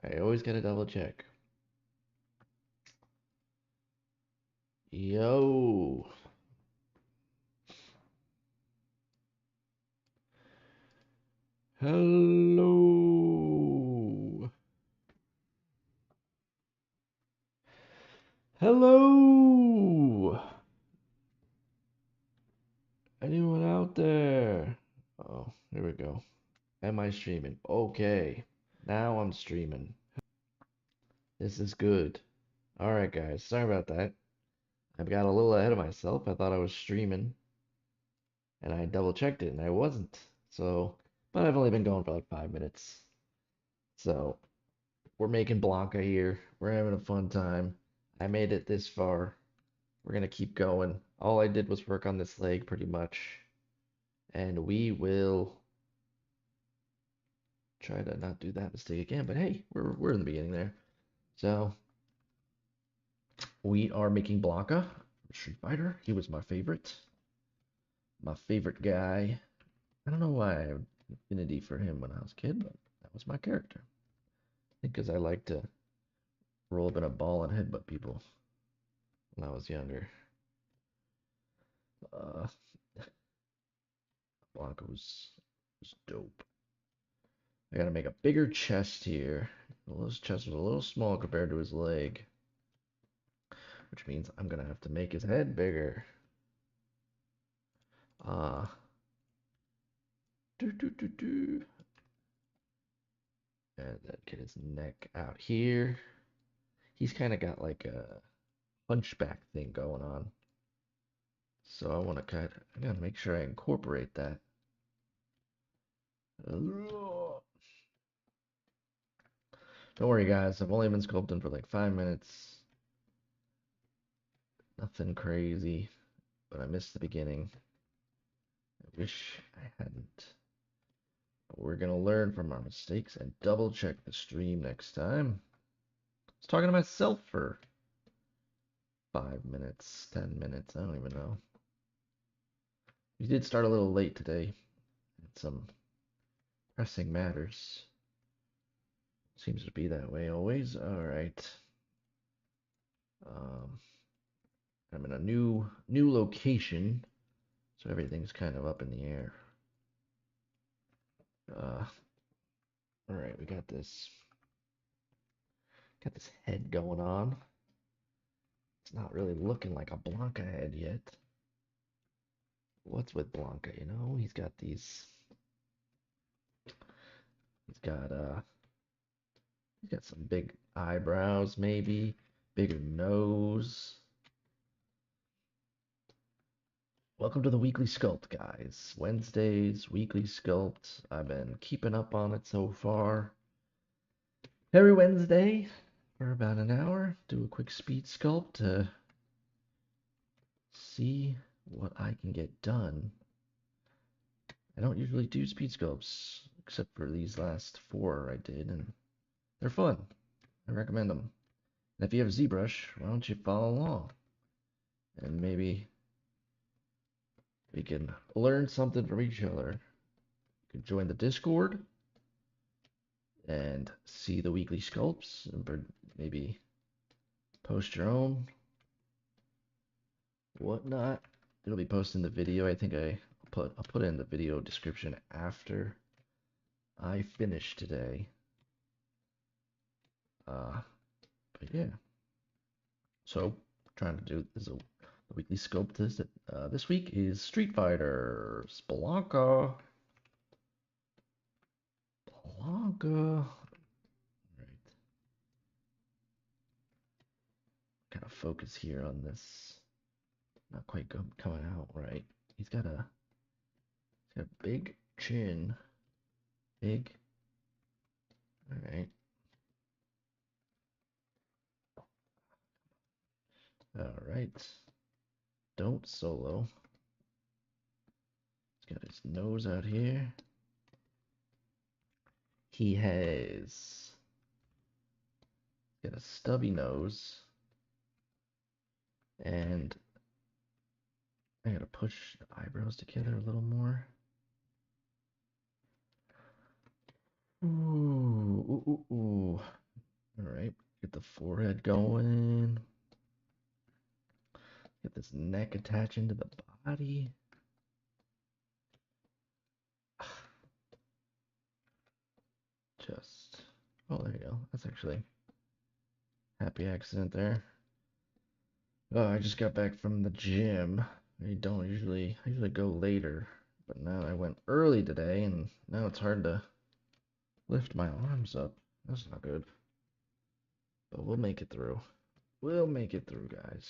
I always gotta double check. Yo. Hello. Hello. Anyone out there? Oh, here we go. Am I streaming? Okay. Now I'm streaming. This is good. Alright, guys. Sorry about that. I got a little ahead of myself. I thought I was streaming, and I double checked it, and I wasn't. So, but I've only been going for like 5 minutes. So, we're making Blanka here. We're having a fun time. I made it this far. We're gonna keep going. All I did was work on this leg pretty much. And we will try to not do that mistake again. But hey, we're in the beginning there. So we are making Blanka Street Fighter. He was my favorite. My favorite guy. I don't know why I had affinity for him when I was a kid, but that was my character. I think because I liked to roll up in a ball and headbutt people when I was younger. Uh, Blanka was dope. I gotta make a bigger chest here. His chest was a little small compared to his leg, which means I'm gonna have to make his head bigger. Uh, do do do do. And then get his neck out here. He's kind of got like a hunchback thing going on. So I gotta make sure I incorporate that. Don't worry, guys. I've only been sculpting for like 5 minutes. Nothing crazy, but I missed the beginning. I wish I hadn't. But we're gonna learn from our mistakes and double check the stream next time. I was talking to myself for 5 minutes, 10 minutes. I don't even know. We did start a little late today. Had some pressing matters. Seems to be that way always. All right. Um, I'm in a new location, so everything's kind of up in the air. All right, we got this head going on. It's not really looking like a Blanka head yet. What's with Blanka, you know? He's got he's got uh he's got some big eyebrows maybe, bigger nose. Welcome to the weekly sculpt, guys. Wednesdays, weekly sculpt. I've been keeping up on it so far. Every Wednesday for about an hour, do a quick speed sculpt to see what I can get done. I don't usually do speed sculpts, except for these last 4 I did, and they're fun. I recommend them. And if you have ZBrush, why don't you follow along? And maybe we can learn something from each other. You can join the Discord and see the weekly sculpts and maybe post your own whatnot. It'll be posted in the video. I think I'll put it in the video description after I finish today. But yeah. So trying to do this the weekly scope. This week is Street Fighter Blanka. Blanka. Right. Kind of focus here on this. Not quite coming out right. He's got a big chin. Big. All right. All right. Don't solo. He's got his nose out here. He has got a stubby nose. And I gotta push the eyebrows together a little more. Ooh, ooh, ooh, ooh. forehead going. Get this neck attaching to the body. Just, oh, there you go. That's actually happy accident there. Oh, I just got back from the gym. I usually go later, but now I went early today, and now it's hard to lift my arms up. That's not good. But we'll make it through. We'll make it through, guys.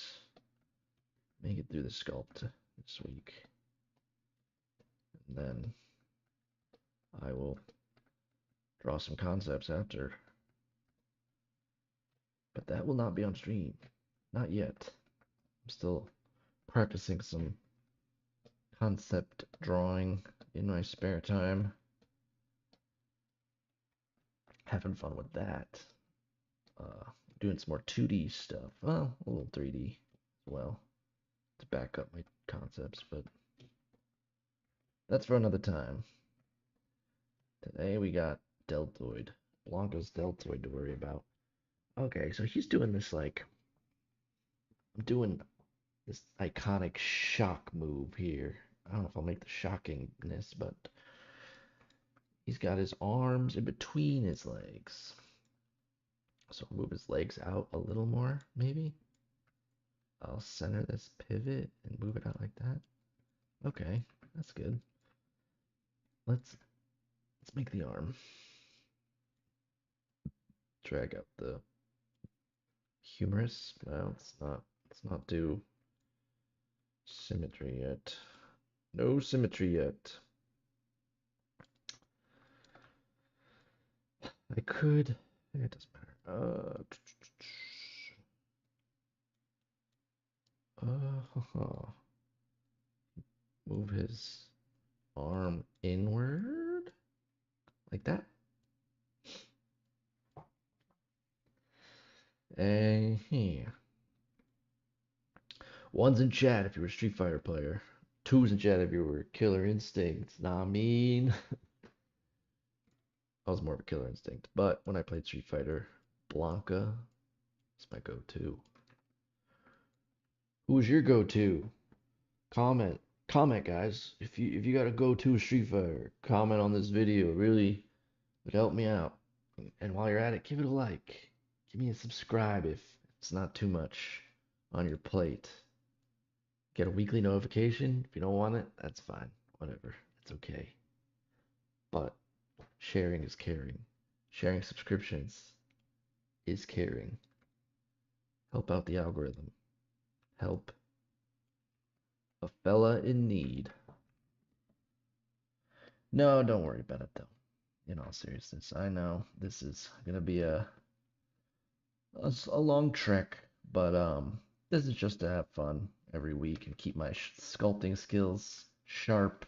Make it through the sculpt this week. And then I will draw some concepts after. But that will not be on stream. Not yet. I'm still practicing some concept drawing in my spare time. Having fun with that. Doing some more 2D stuff. Well, a little 3D as well to back up my concepts, but that's for another time. Today we got deltoid. Blanka's deltoid to worry about. Okay, so he's doing this like I'm doing this iconic shock move here. I don't know if I'll make the shockingness, but he's got his arms in between his legs. So I'll move his legs out a little more, maybe. I'll center this pivot and move it out like that. Okay, that's good. Let's make the arm. Drag out the humerus. No, let's not do symmetry yet. No symmetry yet. I could. It doesn't matter. Move his arm inward like that. And here. One's in chat if you were a Street Fighter player. Two's in chat if you were Killer Instinct. Nah, I mean. I was more of a Killer Instinct, but when I played Street Fighter, Blanka is my go-to. Who's your go-to? Comment, guys. If you got a go-to Street Fighter, comment on this video. It really would help me out. And while you're at it, give it a like. Give me a subscribe if it's not too much on your plate. Get a weekly notification. If you don't want it, that's fine. Whatever. It's okay. But sharing is caring. Sharing subscriptions is caring. Help out the algorithm. Help a fella in need. No, don't worry about it though. In all seriousness, I know this is gonna be a long trek, but this is just to have fun every week and keep my sculpting skills sharp.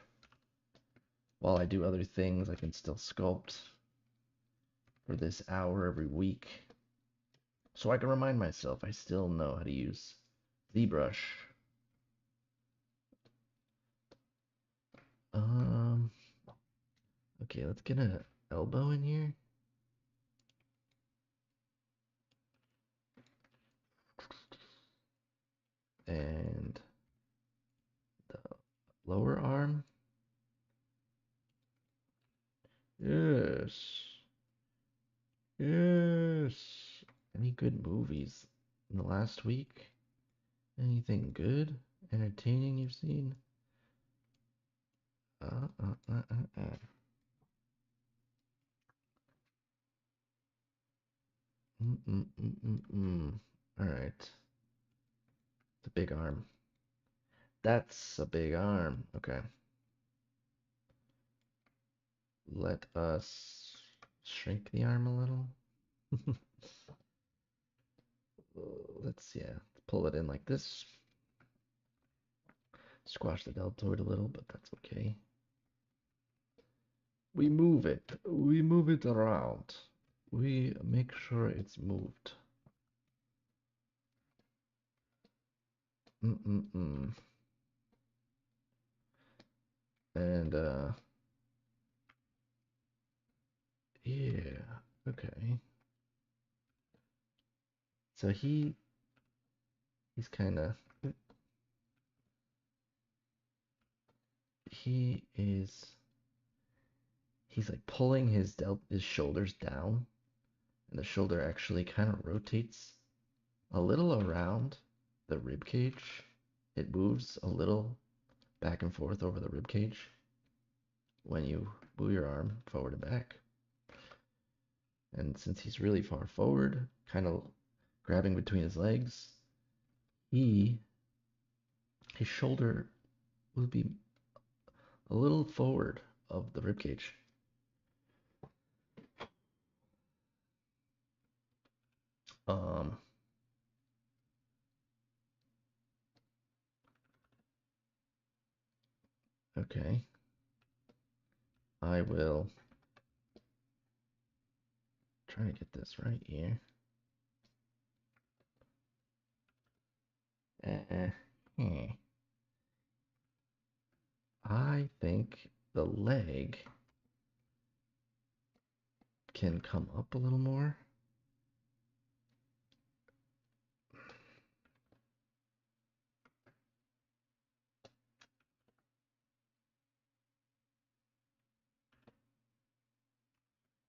While I do other things, I can still sculpt for this hour every week. So I can remind myself I still know how to use ZBrush. Okay, let's get an elbow in here. And the lower arm. Yes. Yes. Any good movies in the last week? Anything good? Entertaining you've seen? Uh, uh, uh, uh, uh. All right. It's a big arm. That's a big arm. Okay. Let us shrink the arm a little. Let's pull it in like this. Squash the deltoid a little, but that's okay. We move it. We move it around. We make sure it's moved. And yeah, okay. So he's kind of he is he's like pulling his shoulders down, and the shoulder actually kind of rotates a little around the rib cage. It moves a little back and forth over the rib cage when you move your arm forward and back. And since he's really far forward, kind of grabbing between his legs, his shoulder will be a little forward of the rib cage. Okay. I will try to get this right here. I think the leg can come up a little more.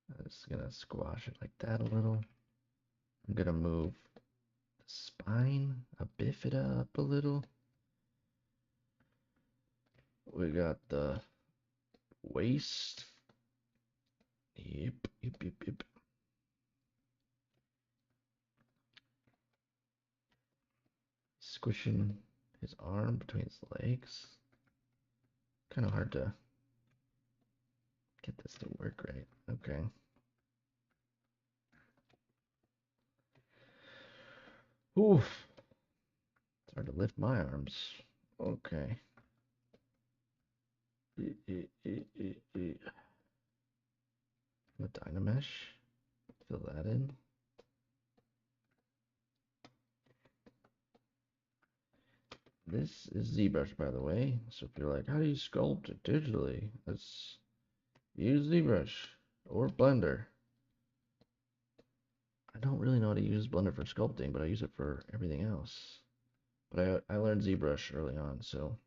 I'm just gonna squash it like that a little. I'm gonna move the spine, biff it up a little. We got the waist. Yep, yep, yep, yep. Squishing his arm between his legs. Kind of hard to get this to work right. Okay. Oof. It's hard to lift my arms. Okay. The Dynamesh. Fill that in. This is ZBrush, by the way. So if you're like, how do you sculpt it digitally? Let's use ZBrush or Blender. I don't really know how to use Blender for sculpting, but I use it for everything else. But I learned ZBrush early on, so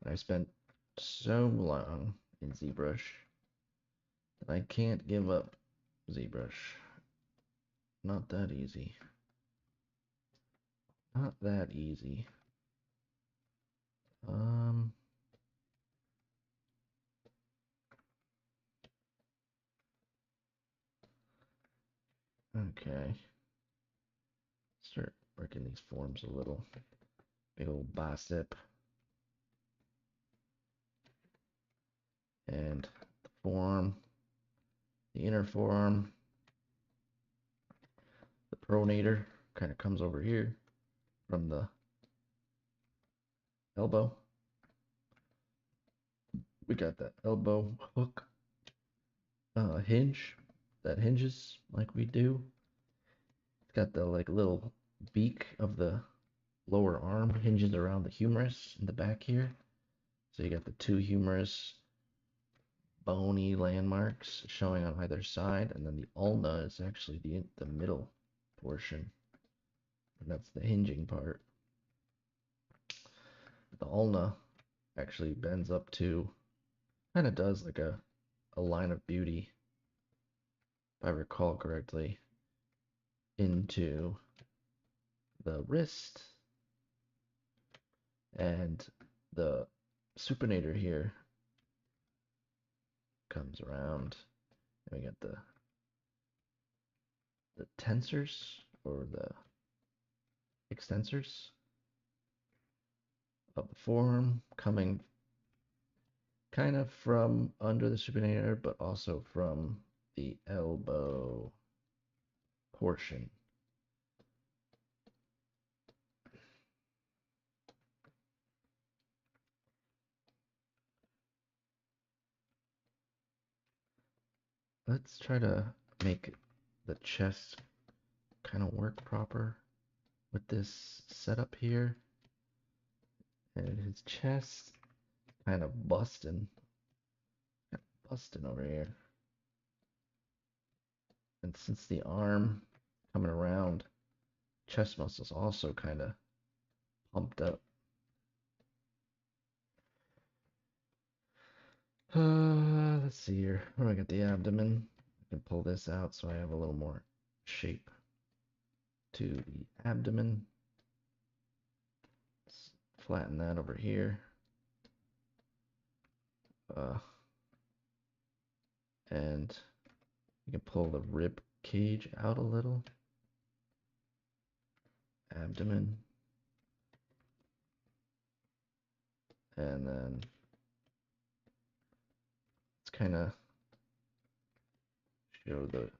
I spent so long in ZBrush that I can't give up ZBrush. Not that easy. Not that easy. Okay. Start working these forms a little. Big old bicep. And the forearm. The inner forearm. The pronator kind of comes over here from the elbow. We got that elbow hook hinge that hinges like we do. It's got the like little beak of the lower arm hinges around the humerus in the back here. So you got the two humerus bony landmarks showing on either side, and then the ulna is actually the middle portion, and that's the hinging part. The ulna actually bends up to, kind of does like a line of beauty, if I recall correctly, into the wrist, and the supinator here comes around, and we got the tensors or the extensors of the forearm coming kind of from under the supinator, but also from the elbow portion. Let's try to make the chest kind of work proper with this setup here. And his chest kind of busting over here. And since the arm coming around. Chest muscles also kind of pumped up. Let's see here. Oh, I got the abdomen. I can pull this out so I have a little more shape to the abdomen. Let's flatten that over here. And you can pull the rib cage out a little. Abdomen. And then let's kind of show the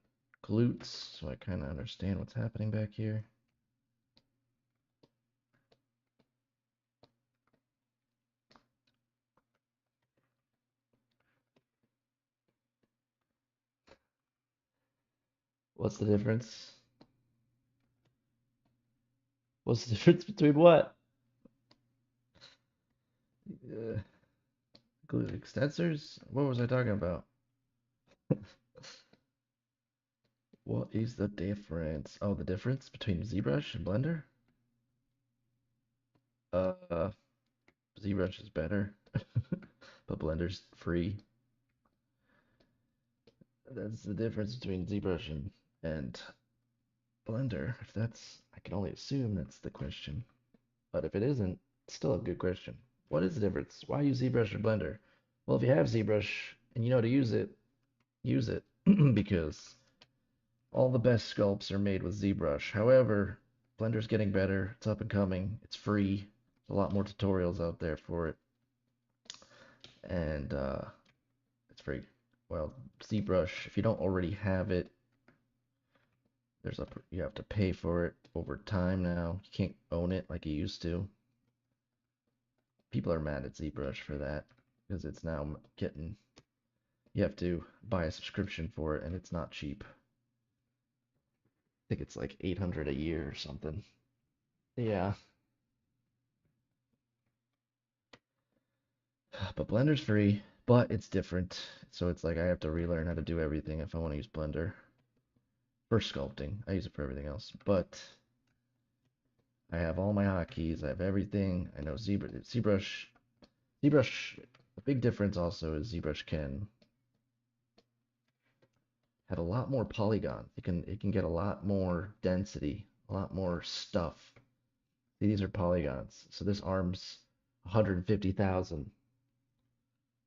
glutes so I kind of understand what's happening back here. What's the difference? What's the difference between what? Glute extensors? What was I talking about? What is the difference? Oh, the difference between ZBrush and Blender? Uh, ZBrush is better, but Blender's free. That's the difference between ZBrush and Blender. If that's, I can only assume that's the question. But if it isn't, it's still a good question. What is the difference? Why use ZBrush or Blender? Well, if you have ZBrush and you know how to use it because all the best sculpts are made with ZBrush. However, Blender's getting better. It's up and coming. It's free. There's a lot more tutorials out there for it. And it's free. Well, ZBrush, if you don't already have it, you have to pay for it over time now. You can't own it like you used to. People are mad at ZBrush for that because it's now getting, you have to buy a subscription for it and it's not cheap. I think it's like 800 a year or something. Yeah. But Blender's free, but it's different. So it's like I have to relearn how to do everything if I want to use Blender. For sculpting, I use it for everything else. But I have all my hotkeys. I have everything. I know ZBrush. The big difference also is ZBrush can have a lot more polygons. It can get a lot more density, a lot more stuff. These are polygons. So this arm's 150,000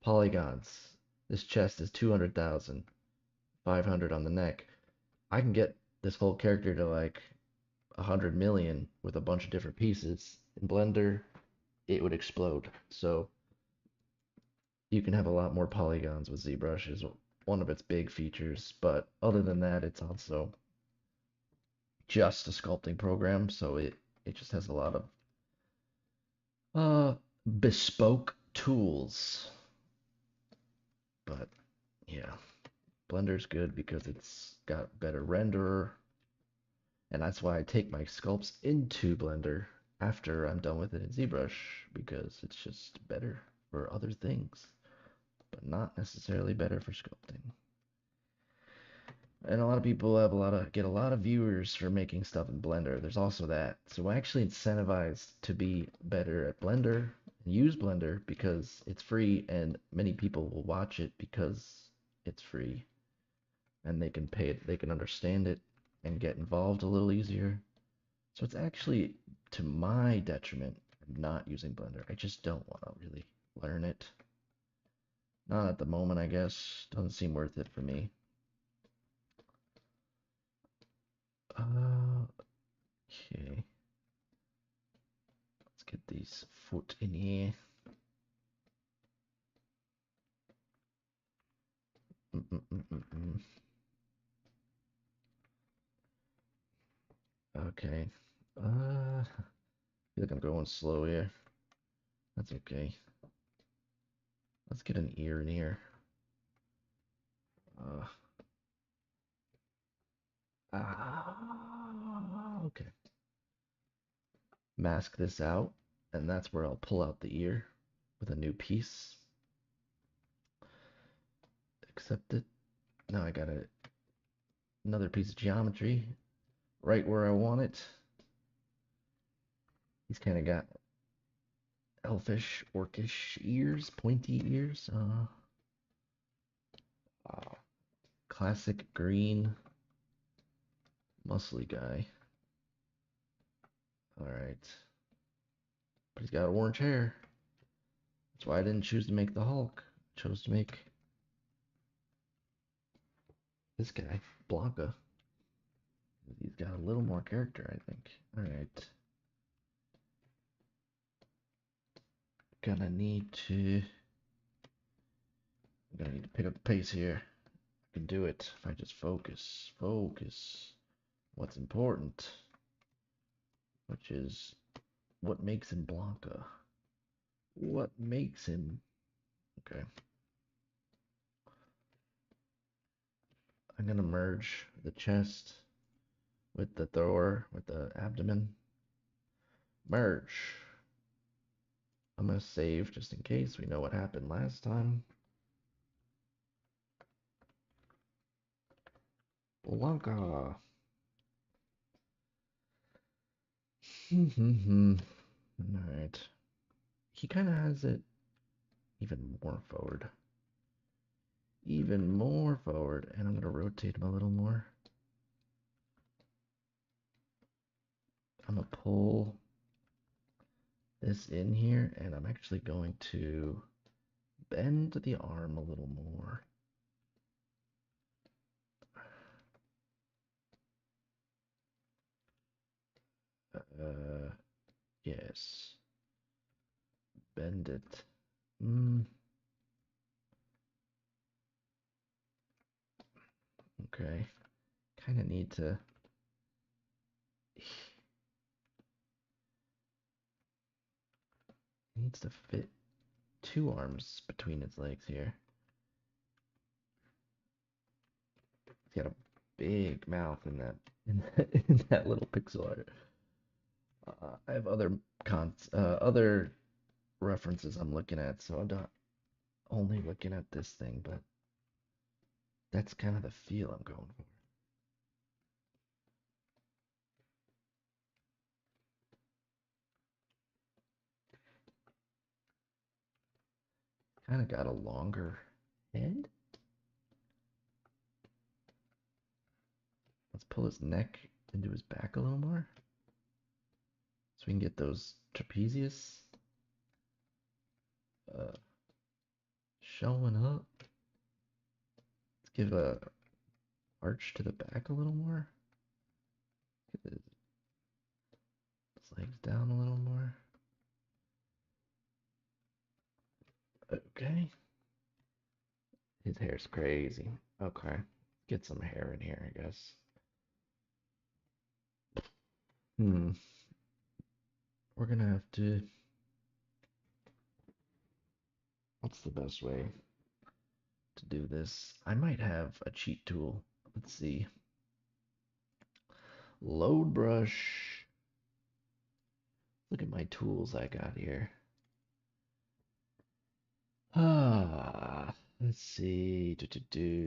polygons. This chest is 200,000, 500 on the neck. I can get this whole character to like 100 million with a bunch of different pieces. In Blender, it would explode. So you can have a lot more polygons with ZBrush is one of its big features. But other than that, it's also just a sculpting program. So it just has a lot of bespoke tools. But yeah, Blender's good because it's got better renderer. And that's why I take my sculpts into Blender after I'm done with it in ZBrush, because it's just better for other things, but not necessarily better for sculpting. And a lot of people get a lot of viewers for making stuff in Blender. There's also that. So I actually incentivize to be better at Blender and use Blender because it's free and many people will watch it because it's free and they can pay it, they can understand it and get involved a little easier. So it's actually to my detriment not using Blender. I just don't want to really learn it. Not at the moment, I guess. Doesn't seem worth it for me. Okay. Let's get these foot in here. Okay. I feel like I'm going slow here. That's okay. Let's get an ear in here. Okay. Mask this out, and that's where I'll pull out the ear with a new piece. Accept it. Now I got another piece of geometry. right where I want it. He's kind of got elfish, orcish ears, pointy ears. Classic green, muscly guy. All right, but he's got orange hair. That's why I didn't choose to make the Hulk. I chose to make this guy, Blanka. He's got a little more character, I think. All right. I'm gonna need to pick up the pace here. I can do it if I just focus. Focus. What's important, which is what makes him Blanka. What makes him? Okay. I'm gonna merge the chest with the thrower, with the abdomen. Merge. I'm gonna save just in case we know what happened last time. Blanka. Alright. He kind of has it even more forward. Even more forward. And I'm going to rotate him a little more. I'm going to pull this in here. And I'm actually going to bend the arm a little more. Yes. Bend it. Okay. Kind of need to. Needs to fit two arms between its legs here. He's got a big mouth in that in that little pixel art. I have other references I'm looking at, so I'm not only looking at this thing, but that's kind of the feel I'm going for. Kind of got a longer head. Let's pull his neck into his back a little more, so we can get those trapezius showing up. Let's give a arch to the back a little more. Get his legs down a little more. Okay. His hair's crazy. Okay. Get some hair in here, I guess. We're gonna have to. What's the best way to do this? I might have a cheat tool. Let's see. Load brush. Look at my tools I got here. Let's see.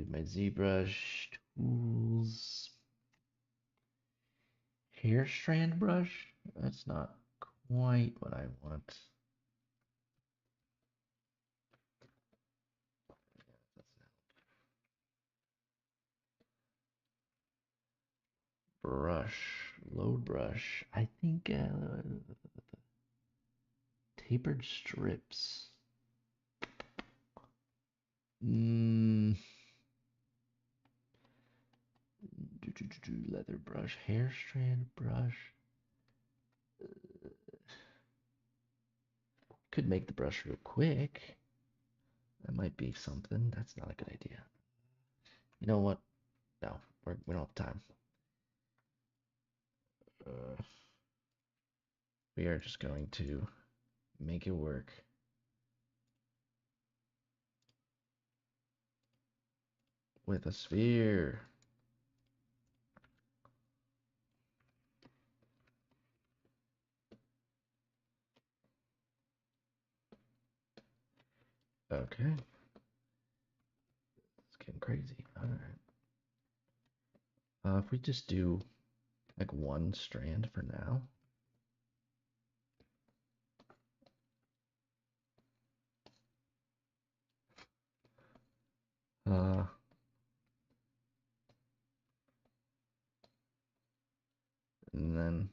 My ZBrush tools. Hair strand brush. That's not quite what I want. Brush, load brush. I think tapered strips. Leather brush, hair strand brush. Could make the brush real quick. That might be something. That's not a good idea. You know what? No, we don't have time. We are just going to make it work. With a sphere. Okay. It's getting crazy. All right. If we just do Like one strand for now. Uh, and then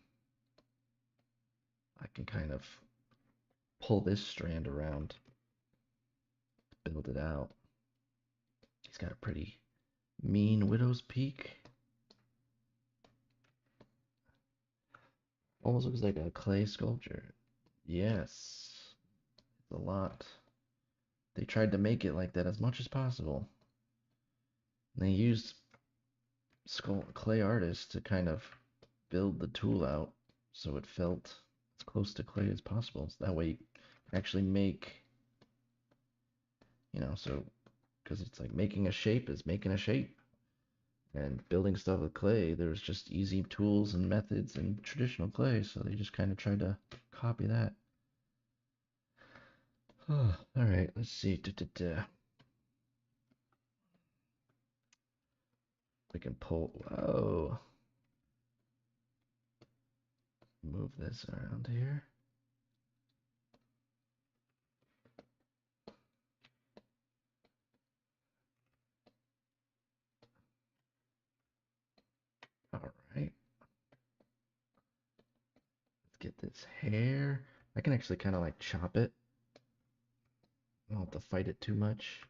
I can kind of pull this strand around, build it out. He's got a pretty mean widow's peak. Almost looks like a clay sculpture. Yes, it's a lot. They tried to make it like that as much as possible. And they used clay artists to kind of build the tool out so it felt as close to clay as possible. So that way you can actually make, so because it's like making a shape is making a shape. And building stuff with clay, there's just easy tools and methods in traditional clay, so they just kind of tried to copy that. Oh, all right, let's see. We can pull. Whoa. Move this around here. All right. Let's get this hair. I can actually kind of like chop it. I don't have to fight it too much.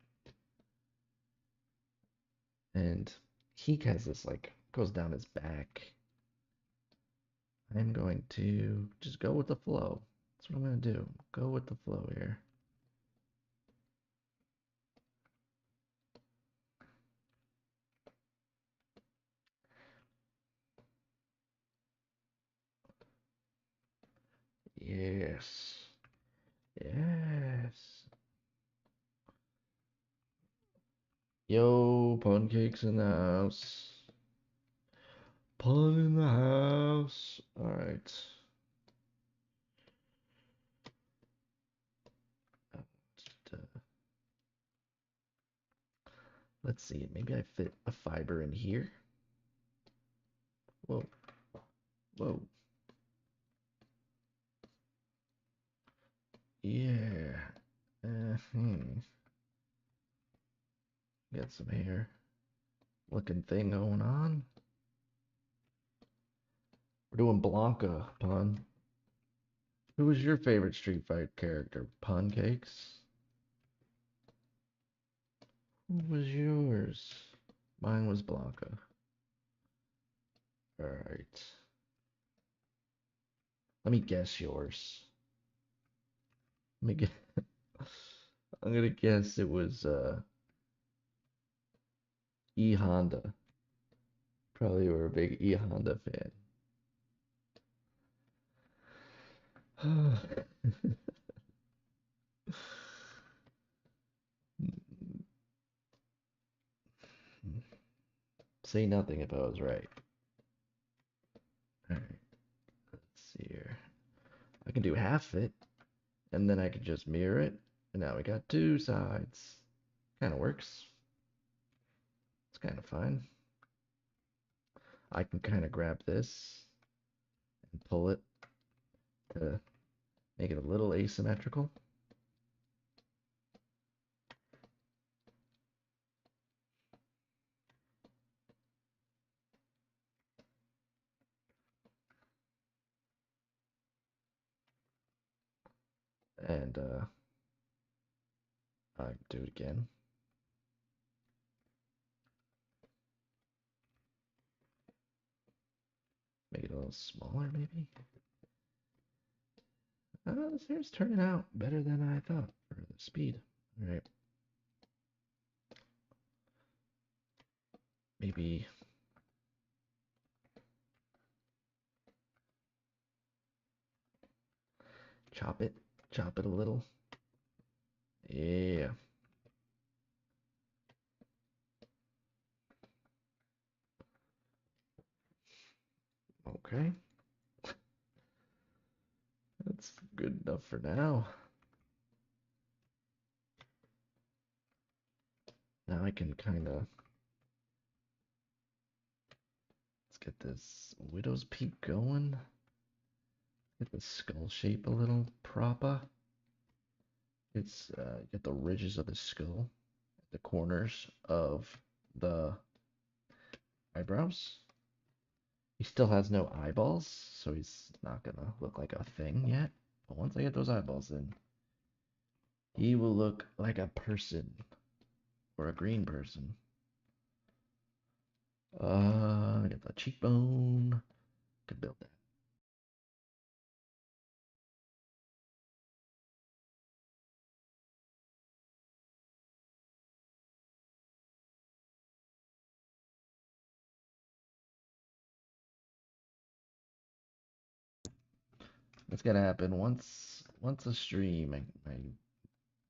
And he has this like goes down his back. I'm going to just go with the flow. That's what I'm going to do. Go with the flow here. Yes. Yes. Yo, pancakes in the house. Pun in the house. All right. Let's see. Maybe I fit a fiber in here. Whoa. Whoa. Yeah. Got some hair looking thing going on. We're doing Blanka, Pun. Who was your favorite Street Fighter character? Pancakes? Who was yours? Mine was Blanka. Alright. Let me guess yours. Let me get I'm gonna guess it was E Honda. Probably were a big E Honda fan. Say nothing if I was right. Alright, let's see here. I can do half it, and then I can just mirror it. And now we got two sides. Kind of works. It's kind of fine. I can kind of grab this and pull it to make it a little asymmetrical. And I can do it again. Make it a little smaller, maybe. This hair's turning out better than I thought for the speed. All right. Maybe chop it a little. Yeah. Okay. That's good enough for now. Now I can kind of, get this widow's peak going. Get the skull shape a little proper. It's get the ridges of the skull, the corners of the eyebrows. He still has no eyeballs, so he's not gonna look like a thing yet. But once I get those eyeballs in, he will look like a person or a green person. Get the cheekbone. Could build that. That's gonna happen once a stream. My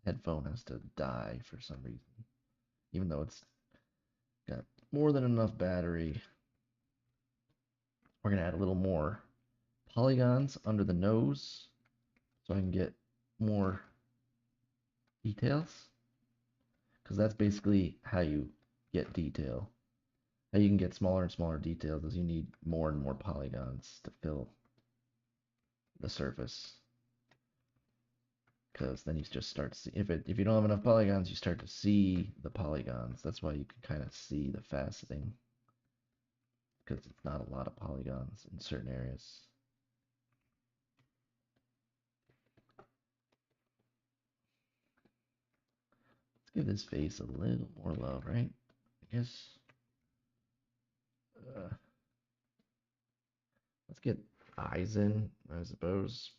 headphone has to die for some reason, even though it's got more than enough battery. We're gonna add a little more polygons under the nose so I can get more details, because that's basically how you get detail. How you can get smaller and smaller details is you need more and more polygons to fill the surface. Because then you just start to see, if you don't have enough polygons, you start to see the polygons. That's why you can kind of see the faceting, because it's not a lot of polygons in certain areas. Let's give this face a little more love, right? I guess. Let's get eyes in, I suppose.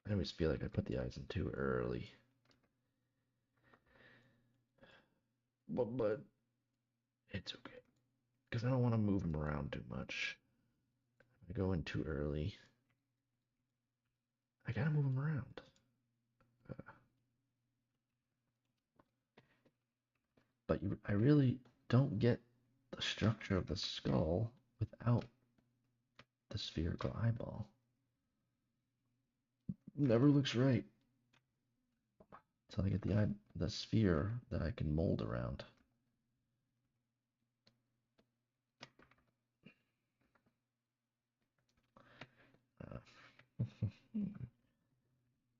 I always feel like I put the eyes in too early. But it's okay, because I don't want to move them around too much. I go in too early. I gotta move them around. But I really don't get the structure of the skull without the spherical eyeball. Never looks right until I get the sphere that I can mold around.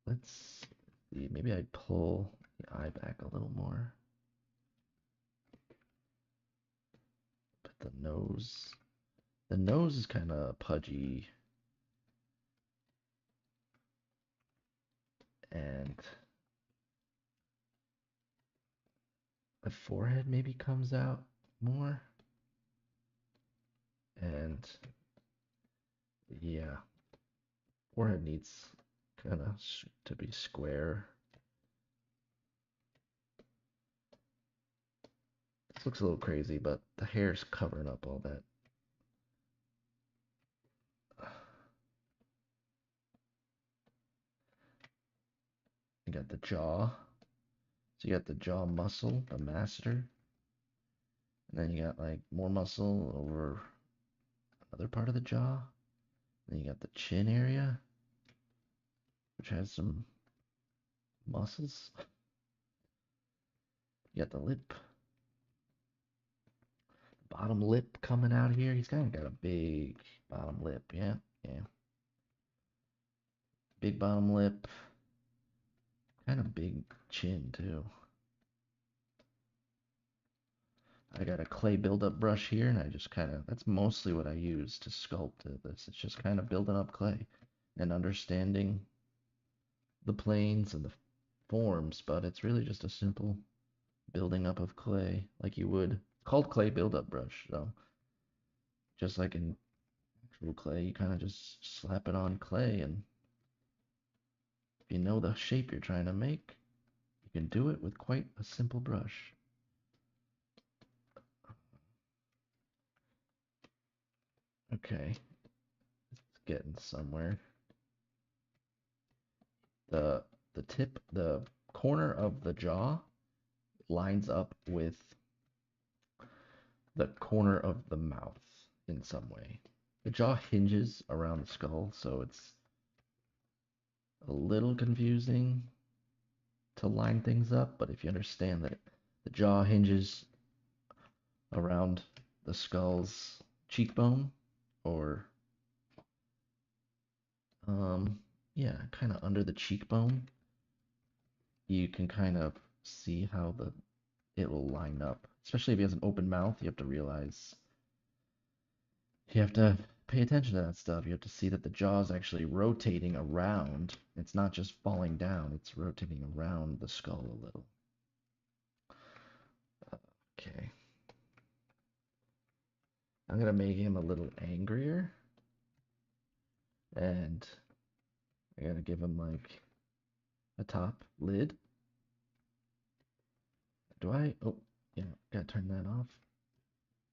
Let's see, maybe I pull the eye back a little more. Put the nose. The nose is kind of pudgy. And the forehead maybe comes out more. And yeah, forehead needs kind of to be square. This looks a little crazy, but the hair's covering up all that. You got the jaw. So you got the jaw muscle, the masseter. And then you got like more muscle over another part of the jaw. Then you got the chin area, which has some muscles. You got the lip. Bottom lip coming out here. He's kind of got a big bottom lip. Yeah, yeah. Big bottom lip. Kind of big chin, too. I got a clay buildup brush here, and I just kind of, that's mostly what I use to sculpt this. It's just kind of building up clay and understanding the planes and the forms, but it's really just a simple building up of clay, like you would. It's called clay buildup brush, so just like in actual clay, you kind of just slap it on clay, and if you know the shape you're trying to make, you can do it with quite a simple brush. Okay, it's getting somewhere. The the corner of the jaw lines up with the corner of the mouth in some way. The jaw hinges around the skull, so it's a little confusing to line things up, but if you understand that the jaw hinges around the skull's cheekbone, or yeah, kind of under the cheekbone. You can kind of see how it will line up. Especially if he has an open mouth, you have to realize you have to pay attention to that stuff. You have to see that the jaw is actually rotating around. It's not just falling down, it's rotating around the skull a little. Okay. I'm gonna make him a little angrier. And I gotta give him like a top lid. Do I? Oh, yeah, gotta turn that off.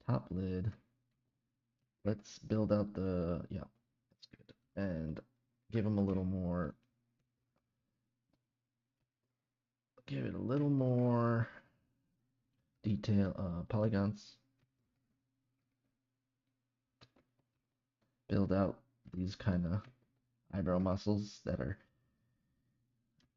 Top lid. Let's build out the, yeah, that's good. And give him a little more, give it a little more detail, polygons. Build out these kind of eyebrow muscles that are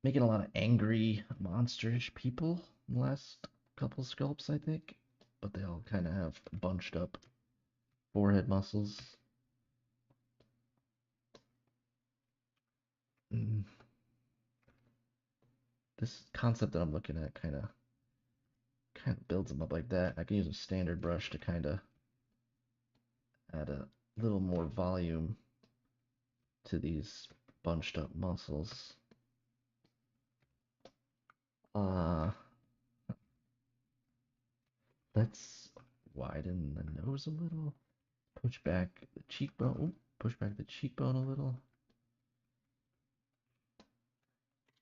making a lot of angry, monsterish people in the last couple sculpts, I think. But they all kind of have bunched up forehead muscles. This concept that I'm looking at kind of builds them up like that. I can use a standard brush to kind of add a little more volume to these bunched up muscles. Let's widen the nose a little. Push back the cheekbone. Ooh, push back the cheekbone a little.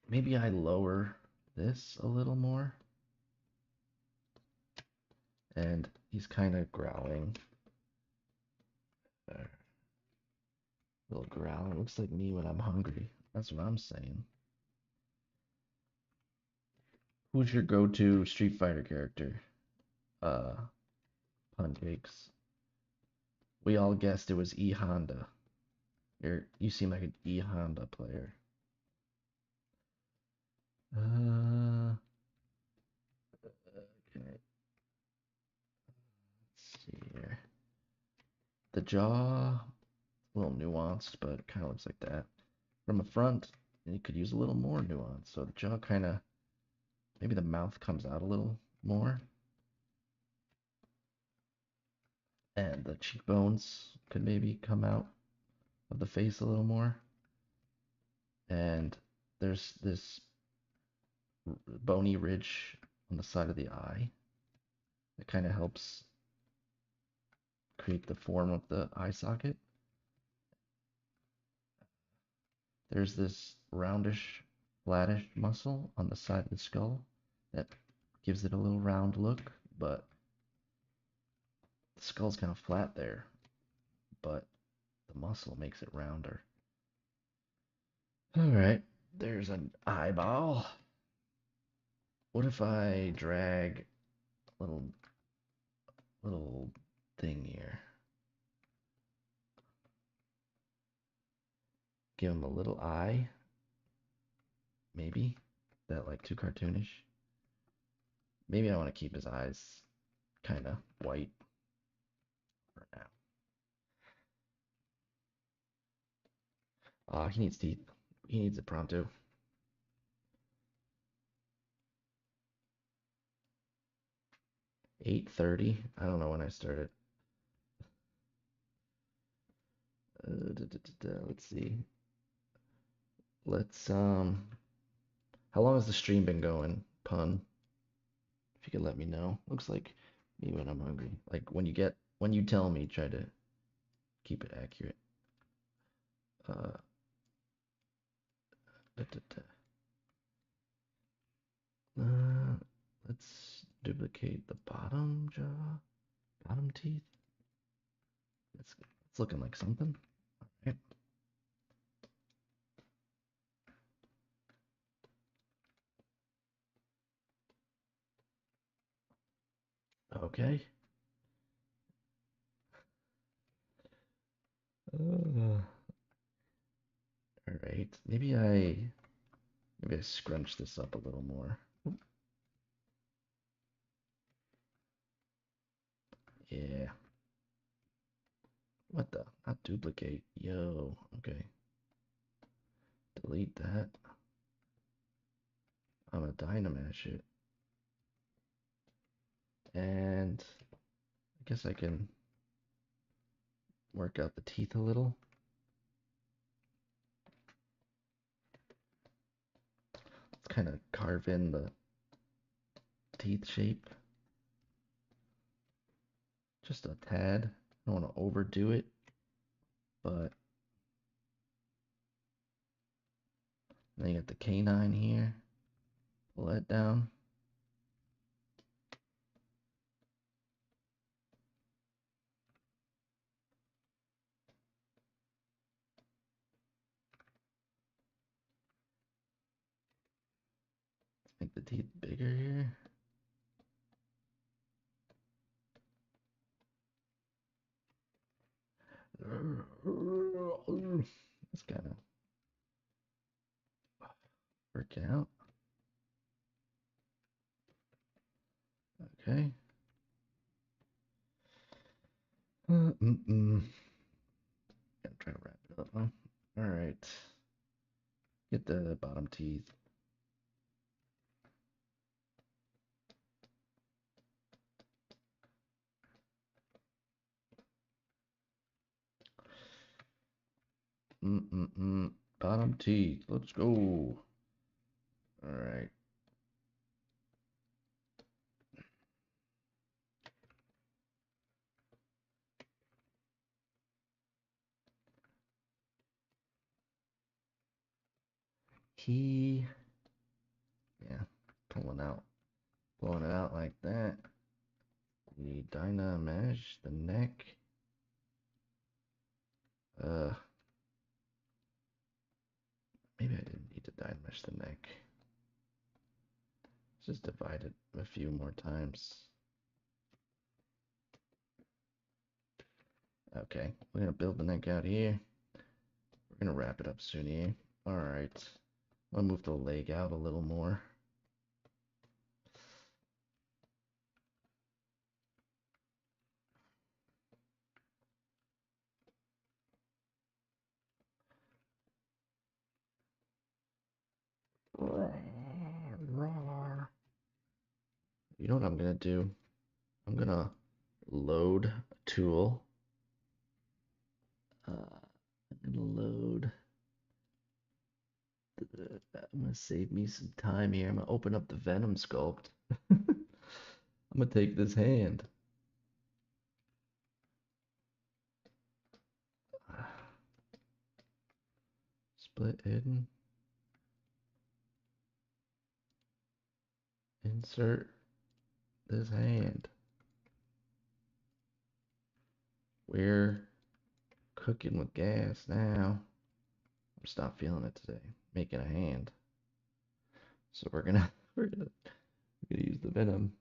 Maybe I lower this a little more. And he's kind of growling. A little growl. It looks like me when I'm hungry. That's what I'm saying. Who's your go-to Street Fighter character? Pancakes. We all guessed it was E Honda. You seem like an E Honda player. Okay. Let's see here. The jaw, a little nuanced, but it kind of looks like that. From the front, you could use a little more nuance. So the jaw kind of, maybe the mouth comes out a little more. And the cheekbones could maybe come out of the face a little more. And there's this bony ridge on the side of the eye that kind of helps create the form of the eye socket. There's this roundish, flattish muscle on the side of the skull that gives it a little round look, but the skull's kind of flat there, but the muscle makes it rounder. Alright, there's an eyeball. What if I drag a little thing here? Give him a little eye. Maybe. That like too cartoonish? Maybe I want to keep his eyes kind of white for now. He needs teeth. He needs it pronto. 8:30. I don't know when I started. Let's see. Let's How long has the stream been going, Pun? If you could let me know. Looks like me when I'm hungry. Like when you tell me, try to keep it accurate. Uh, da, da, da. Let's duplicate the bottom jaw, bottom teeth. It's looking like something. All right. Okay. All right. Maybe I scrunch this up a little more. Yeah. What the? Not duplicate. Yo. Okay. Delete that. I'm a Dynamash it. And I guess I can work out the teeth a little. Let's kind of carve in the teeth shape. Just a tad. I don't want to overdo it, but then you got the canine here. Pull that down. Let's make the teeth bigger here. It's kind of working out. Okay. Gotta try to wrap it up, huh? All right. Get the bottom teeth. Bottom teeth. Let's go. All right. Yeah, pulling it out like that. The Dynamash, the neck. Maybe I didn't need to Dynamash the neck. Let's just divide it a few more times. Okay, we're gonna build the neck out here. We're gonna wrap it up soon here. All right, I'll move the leg out a little more. You know what I'm gonna do? I'm gonna load a tool. I'm gonna load. I'm gonna save me some time here. I'm gonna open up the Venom Sculpt. I'm gonna take this hand. Split hidden. Insert this hand. We're cooking with gas now. I'm just not feeling it today. Making a hand. So we're gonna use the venom.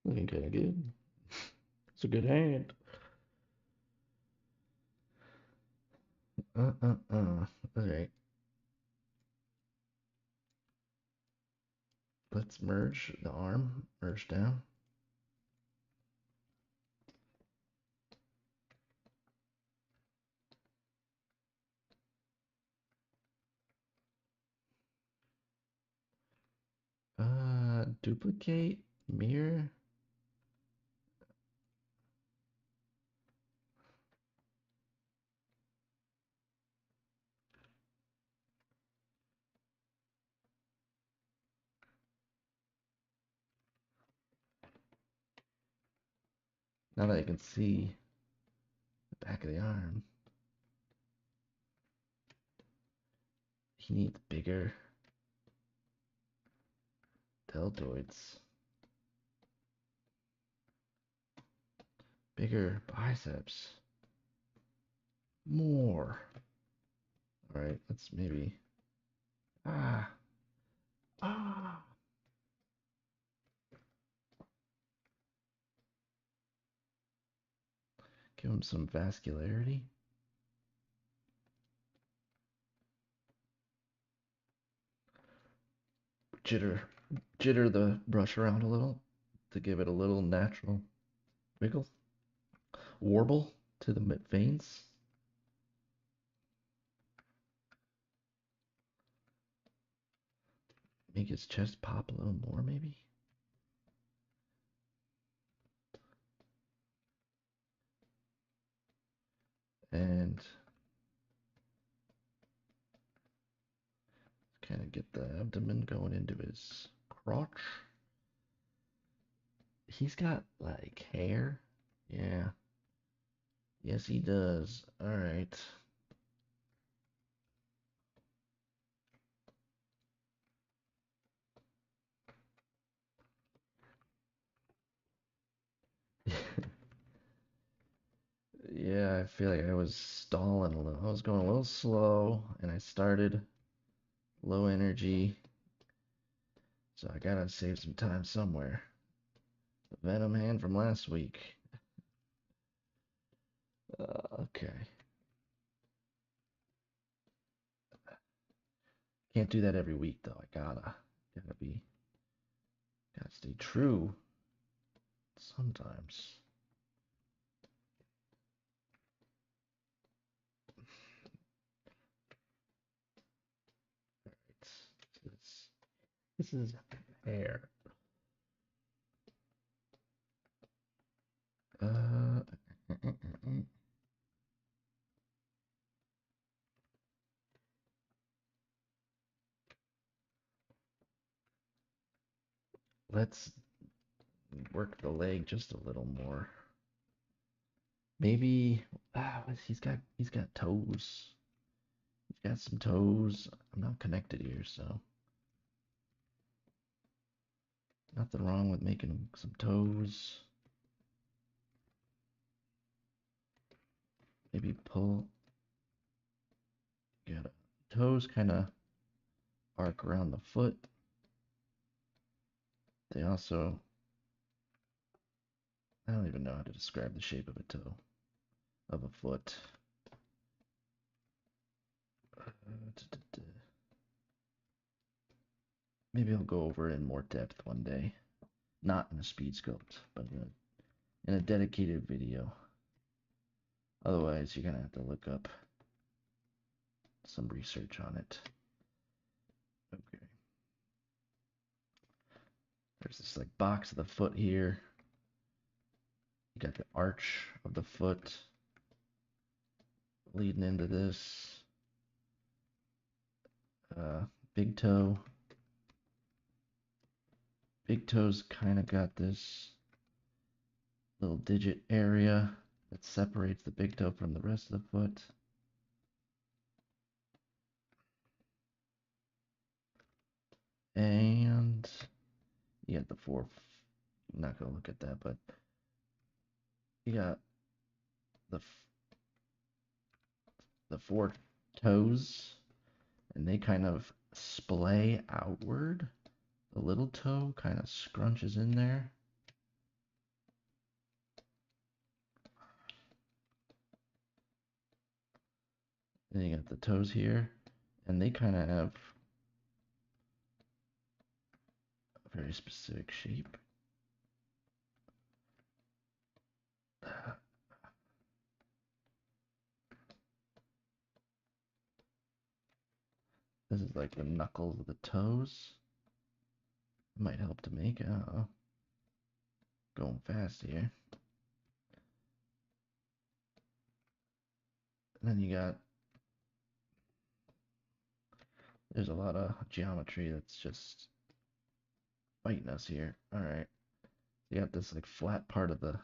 Looking kinda good. It's a good hand. Alright. Let's merge the arm. Merge down. Duplicate. Mirror. Now that I can see the back of the arm. He needs bigger deltoids. Bigger biceps. More. Alright, let's maybe. Ah. Ah. Give him some vascularity. jitter the brush around a little to give it a little natural wiggle, warble to the veins. Make his chest pop a little more, maybe. And kind of get the abdomen going into his crotch. He's got like hair. Yeah. Yes, he does. All right. Yeah, I feel like I was stalling a little. I was going a little slow, and I started low energy. So I gotta save some time somewhere. The Venom hand from last week. Okay. Can't do that every week though. I gotta stay true sometimes. This is hair. Uh, let's work the leg just a little more. Maybe he's got toes. He's got some toes. I'm not connected here, so nothing wrong with making some toes. Maybe pull. Got toes kind of arc around the foot. They also, I don't even know how to describe the shape of a toe, of a foot. Maybe I'll go over it in more depth one day. Not in a speed sculpt, but in a dedicated video. Otherwise, you're gonna have to look up some research on it. Okay. There's this like box of the foot here. You got the arch of the foot leading into this. Big toe. Big toe's kind of got this little digit area that separates the big toe from the rest of the foot. And you got the four, I'm not going to look at that, but you got the four toes, and they kind of splay outward. The little toe kind of scrunches in there. Then you got the toes here, and they kind of have a very specific shape. This is like the knuckles of the toes. It might help to make it. I don't know. Going fast here. And then you got, there's a lot of geometry that's just fighting us here. All right. You got this like flat part of the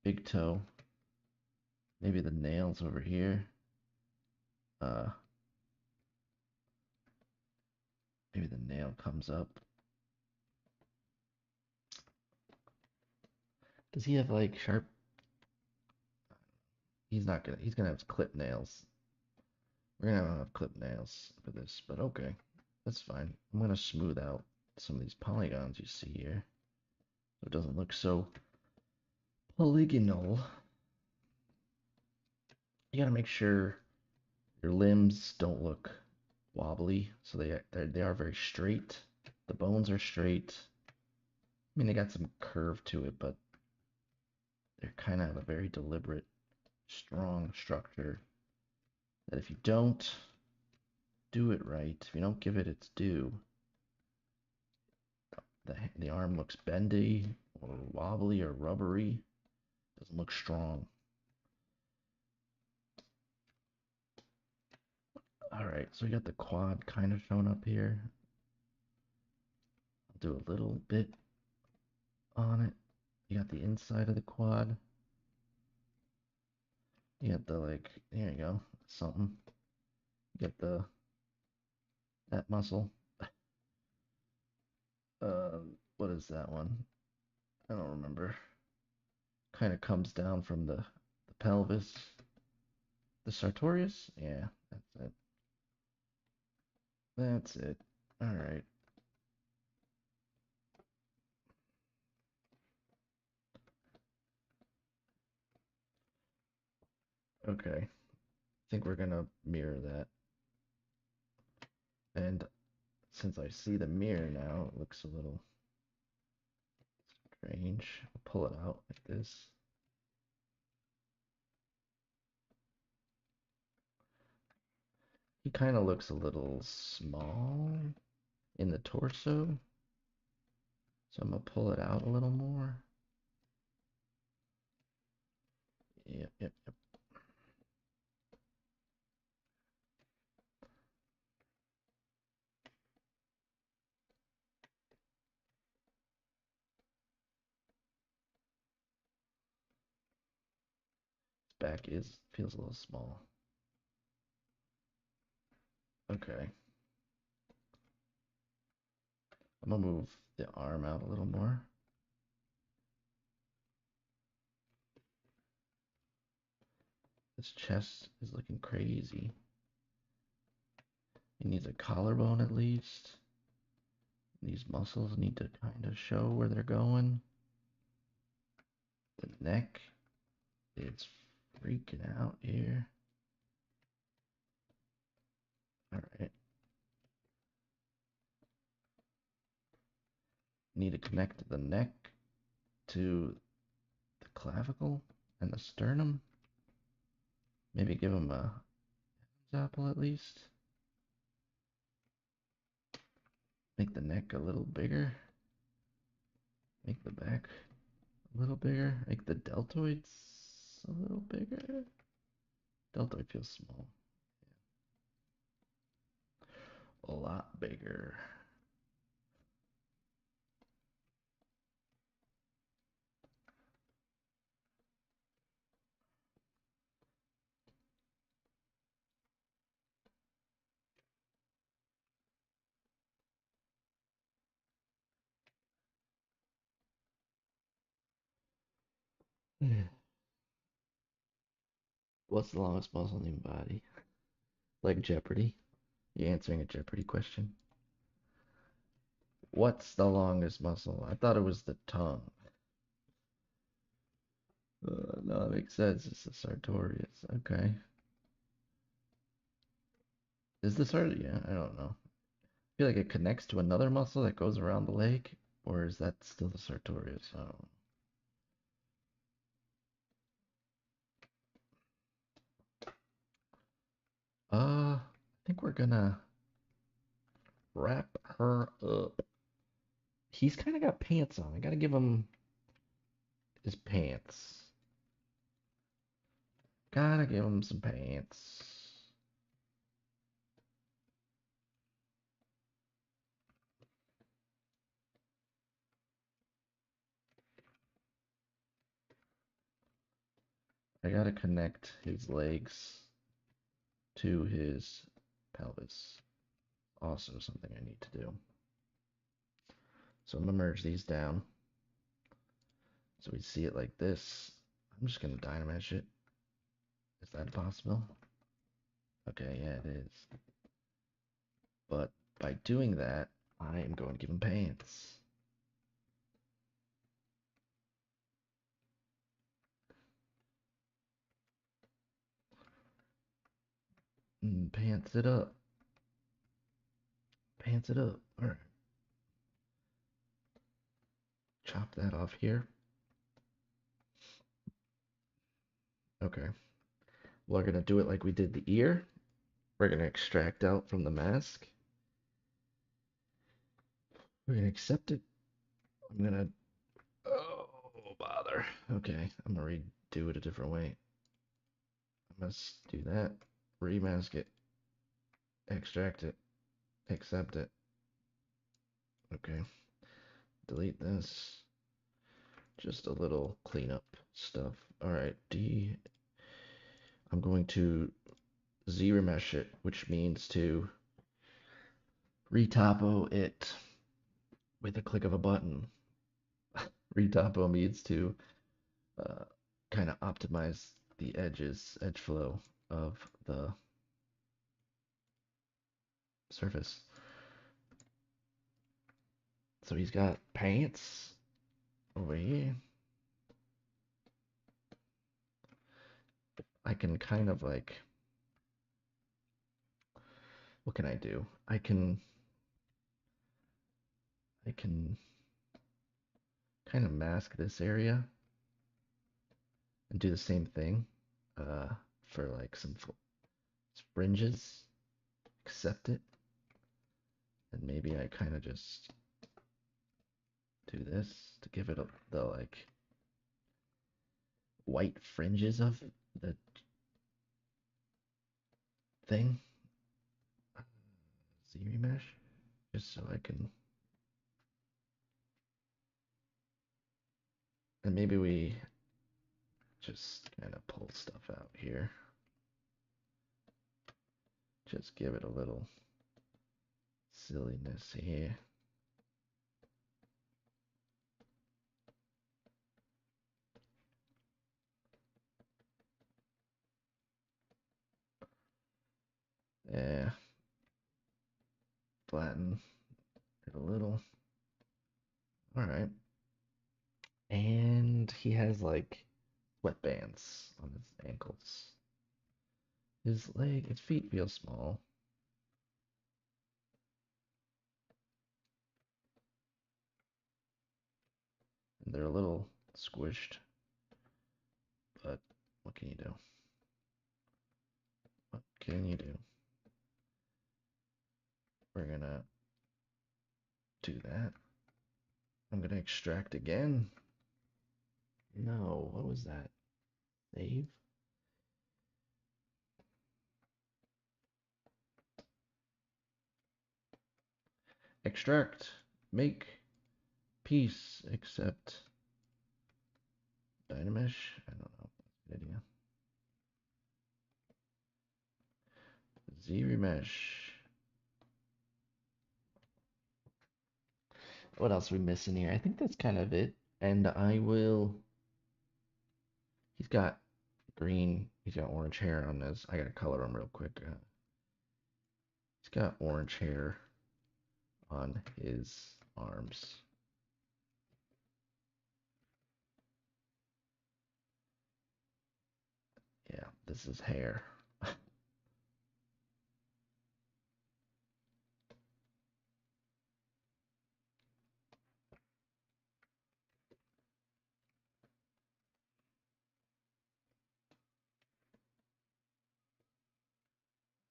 big toe. Maybe the nails over here. Maybe the nail comes up. Does he have like sharp? He's gonna have clip nails. We're gonna have clip nails for this, but okay. That's fine. I'm gonna smooth out some of these polygons you see here, so it doesn't look so polygonal. You gotta make sure your limbs don't look wobbly, so they are very straight. The bones are straight. I mean, they got some curve to it, but they're kind of a very deliberate, strong structure that if you don't do it right, if you don't give it its due, the arm looks bendy or wobbly or rubbery. Doesn't look strong. All right, so we got the quad kind of shown up here. I'll do a little bit on it. You got the inside of the quad. You got the like, there you go, something. You got that muscle. What is that one? I don't remember. Kind of comes down from the pelvis. The sartorius? Yeah, that's it. That's it. All right. Okay. I think we're gonna mirror that. And since I see the mirror now, it looks a little strange. I'll pull it out like this. He kind of looks a little small in the torso. So I'm gonna pull it out a little more. Yep, yep, yep. His back feels a little small. Okay. I'm gonna move the arm out a little more. His chest is looking crazy. He needs a collarbone at least. These muscles need to kind of show where they're going. The neck, it's freaking out here. All right. Need to connect the neck to the clavicle and the sternum. Maybe give him a apple at least. Make the neck a little bigger. Make the back a little bigger. Make the deltoids a little bigger. Deltoid feels small. A lot bigger. What's the longest muscle in your body? Like Jeopardy? You answering a Jeopardy question? What's the longest muscle? I thought it was the tongue. No, that makes sense. It's the sartorius. Okay. Is the sartorius? Yeah, I don't know. I feel like it connects to another muscle that goes around the leg, or is that still the sartorius? I don't know. I think we're gonna wrap her up. He's kind of got pants on. I gotta give him his pants. Gotta give him some pants. I gotta connect his legs to his pelvis. Also something I need to do. So I'm gonna merge these down. So we see it like this. I'm just gonna dynamesh it. Is that possible? Okay, yeah, it is. But by doing that, I am going to give him pants. Pants it up. Pants it up. All right. Chop that off here. Okay. We're gonna do it like we did the ear. We're gonna extract out from the mask. We're gonna accept it. I'm gonna. Oh, bother. Okay, I'm gonna redo it a different way. I must do that. Remask it. Extract it. Accept it. Okay. Delete this. Just a little cleanup stuff. Alright, I'm going to Z remesh it, which means to retopo it with a click of a button. Retopo means to uh, kind of optimize the edge flow of the surface. So he's got pants over here. I can kind of like, what can I do? I can kind of mask this area and do the same thing uh, for like some fringes. Accept it, and maybe I kind of just do this to give it the like white fringes of the thing. Z remesh, just so I can, and maybe we just kind of pull stuff out here. Just give it a little silliness here. Yeah, flatten it a little. All right. And he has like sweatbands on his ankles. His feet feel small. And they're a little squished. But what can you do? What can you do? We're gonna do that. I'm gonna extract again. No, what was that? Save? Extract. Make. Piece. Accept. Dynamesh? I don't know. Good idea. Z remesh. What else are we missing here? I think that's kind of it. And I will. He's got green. He's got orange hair on this. I gotta color him real quick. He's got orange hair on his arms. Yeah, this is hair.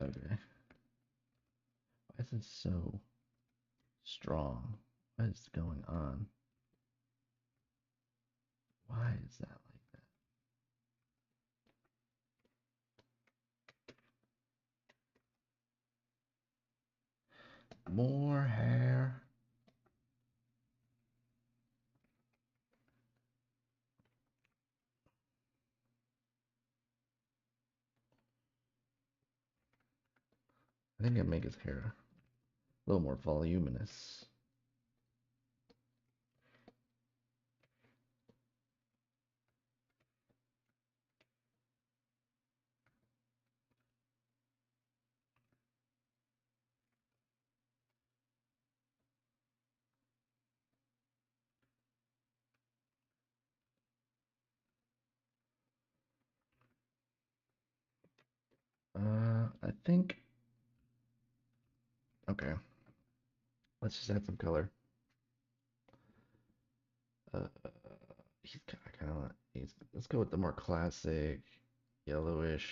Okay. Why is this so strong? What is going on? Why is that like that? More hair. I think I'd make his hair a little more voluminous. I think. Okay. Let's just add some color. Uh, he's kind of let's go with the more classic yellowish.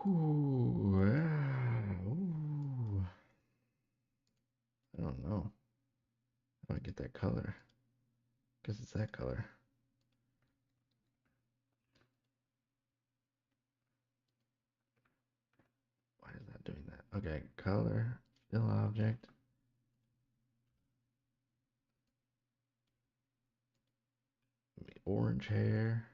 Ooh, ooh. I don't know how I get that color. Guess it's that color. Why is that doing that? Okay, color, fill object. Orange hair.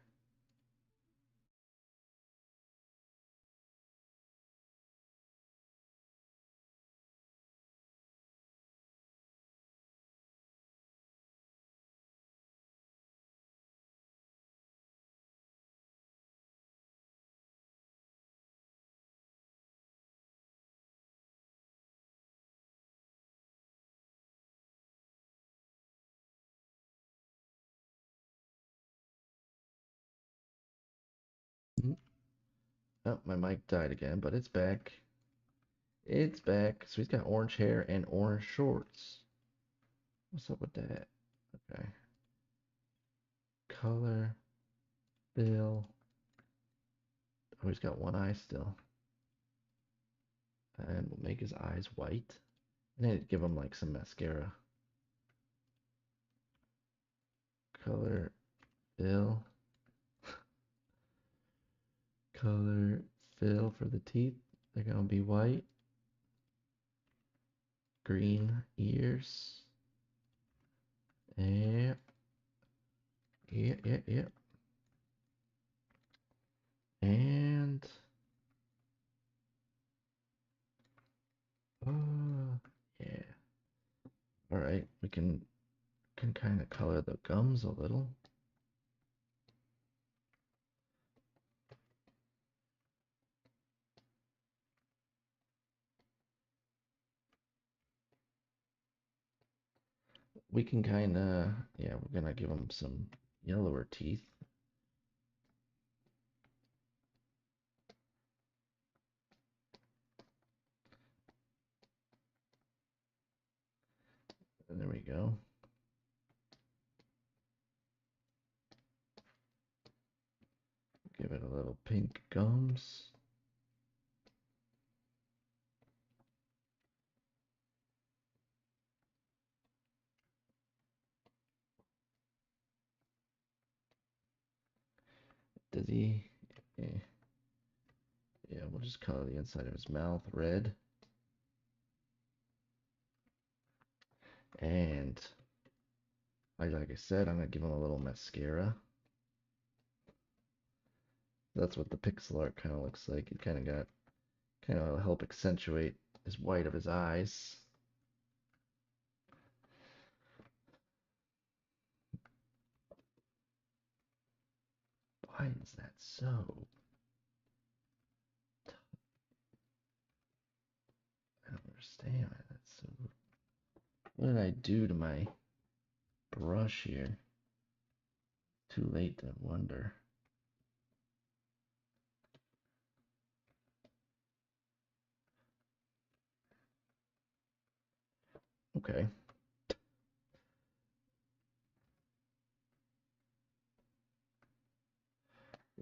Oh, my mic died again, but it's back. It's back. So he's got orange hair and orange shorts. What's up with that? Okay. Color, fill. Oh, he's got one eye still. And we'll make his eyes white. And then give him like some mascara. Color, fill. Color, fill for the teeth. They're gonna be white. Green ears. Yeah. Yeah. And yeah. All right, we can kind of color the gums a little. We can kind of, yeah, we're gonna give him some yellower teeth. There we go. Give it a little pink gums. Does he? Yeah, yeah, we'll just color the inside of his mouth red. And like I said, I'm gonna give him a little mascara. That's what the pixel art kind of looks like. It kind of help accentuate his white of his eyes. Why is that so? I don't understand why that's so. What did I do to my brush here? Too late to wonder. Okay.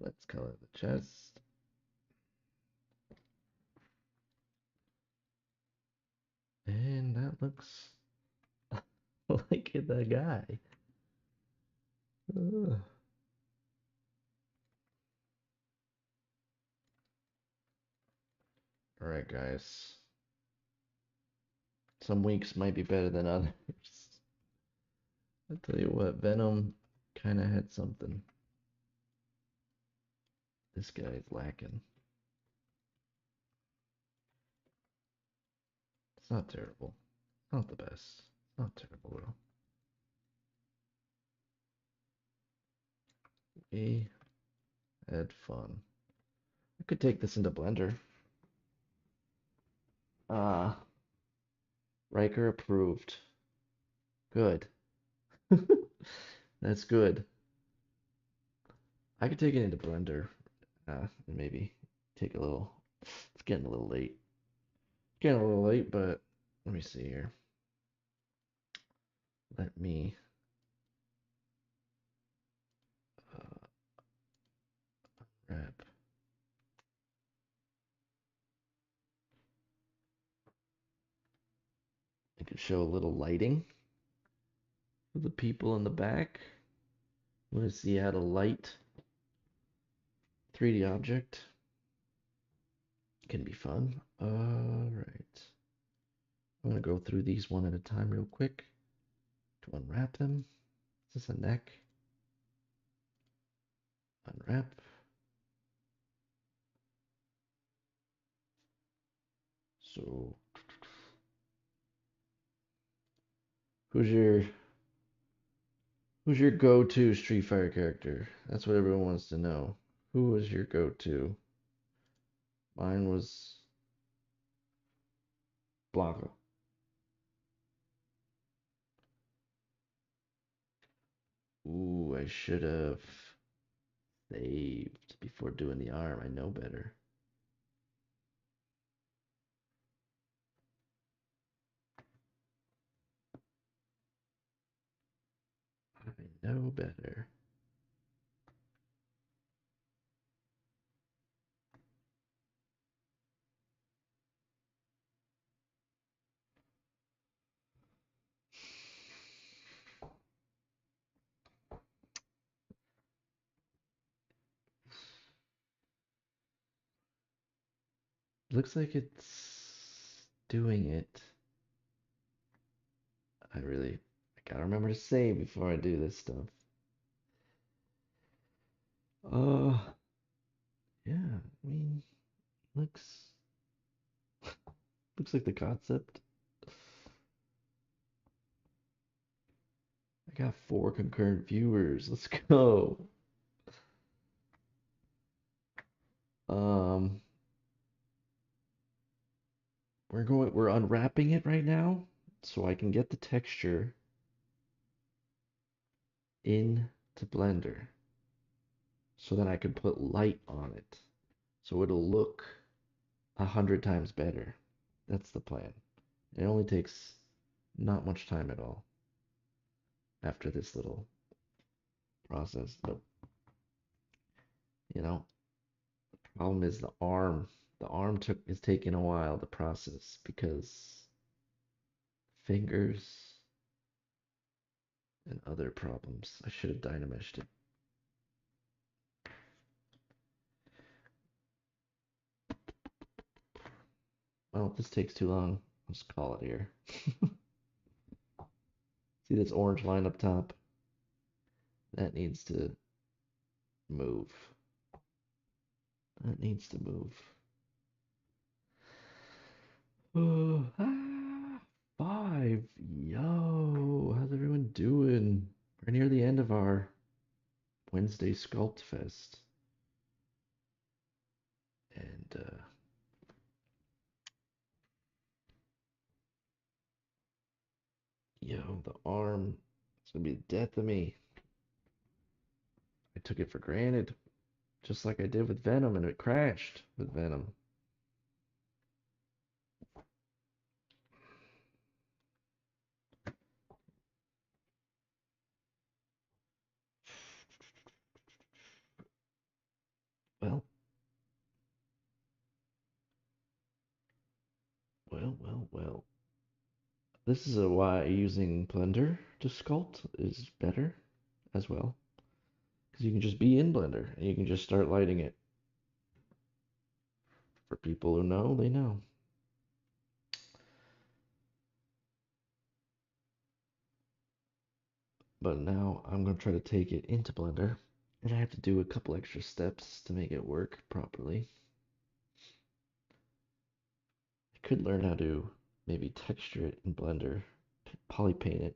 Let's color the chest. And that looks like the guy. Ugh. All right, guys. Some weeks might be better than others. I'll tell you what, Venom kind of had something. This guy's lacking. It's not terrible. Not the best. Not terrible though. We had fun. I could take this into Blender. Ah, Riker approved. Good. That's good. I could take it into Blender. And maybe take a little It's getting a little late. Getting a little late, but let me see here. Let me wrap. I could show a little lighting for the people in the back. Want to see how to light 3D object? Can be fun. All right. I'm gonna go through these one at a time real quick to unwrap them. Is this a neck? Unwrap. So, who's your go-to Street Fighter character? That's what everyone wants to know. Who was your go-to? Mine was Blanka. Ooh, I should have saved before doing the arm. I know better. I know better. Looks like it's doing it. I gotta remember to save before I do this stuff. Uh, yeah, I mean, looks looks like the concept. I got 4 concurrent viewers. Let's go. Um, we're unwrapping it right now so I can get the texture into Blender so that I can put light on it. So it'll look 100 times better. That's the plan. It only takes not much time at all after this little process. But you know, the problem is the arm. The arm is taking a while to process because fingers and other problems. I should have dynameshed it. Well, if this takes too long, I'll just call it here. See this orange line up top? That needs to move. That needs to move. Oh, 5. Yo, how's everyone doing? We're near the end of our Wednesday Sculpt Fest. And, yo, the arm, it's gonna be the death of me. I took it for granted, just like I did with Venom, and it crashed with Venom. Well, well. This is why using Blender to sculpt is better as well. Because you can just be in Blender and you can just start lighting it. For people who know, they know. But now I'm going to try to take it into Blender. And I have to do a couple extra steps to make it work properly. I could learn how to maybe texture it in Blender, poly paint it,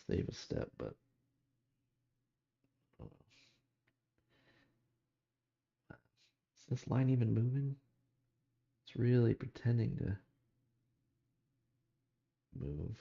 save a step, but I don't know. Is this line even moving? It's really pretending to move.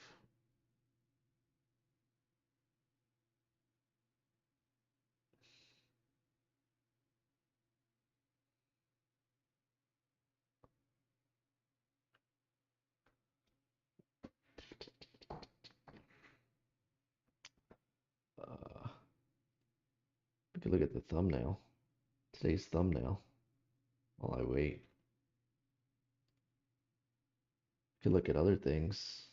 could look at the thumbnail. Today's thumbnail. While I wait. Could look at other things.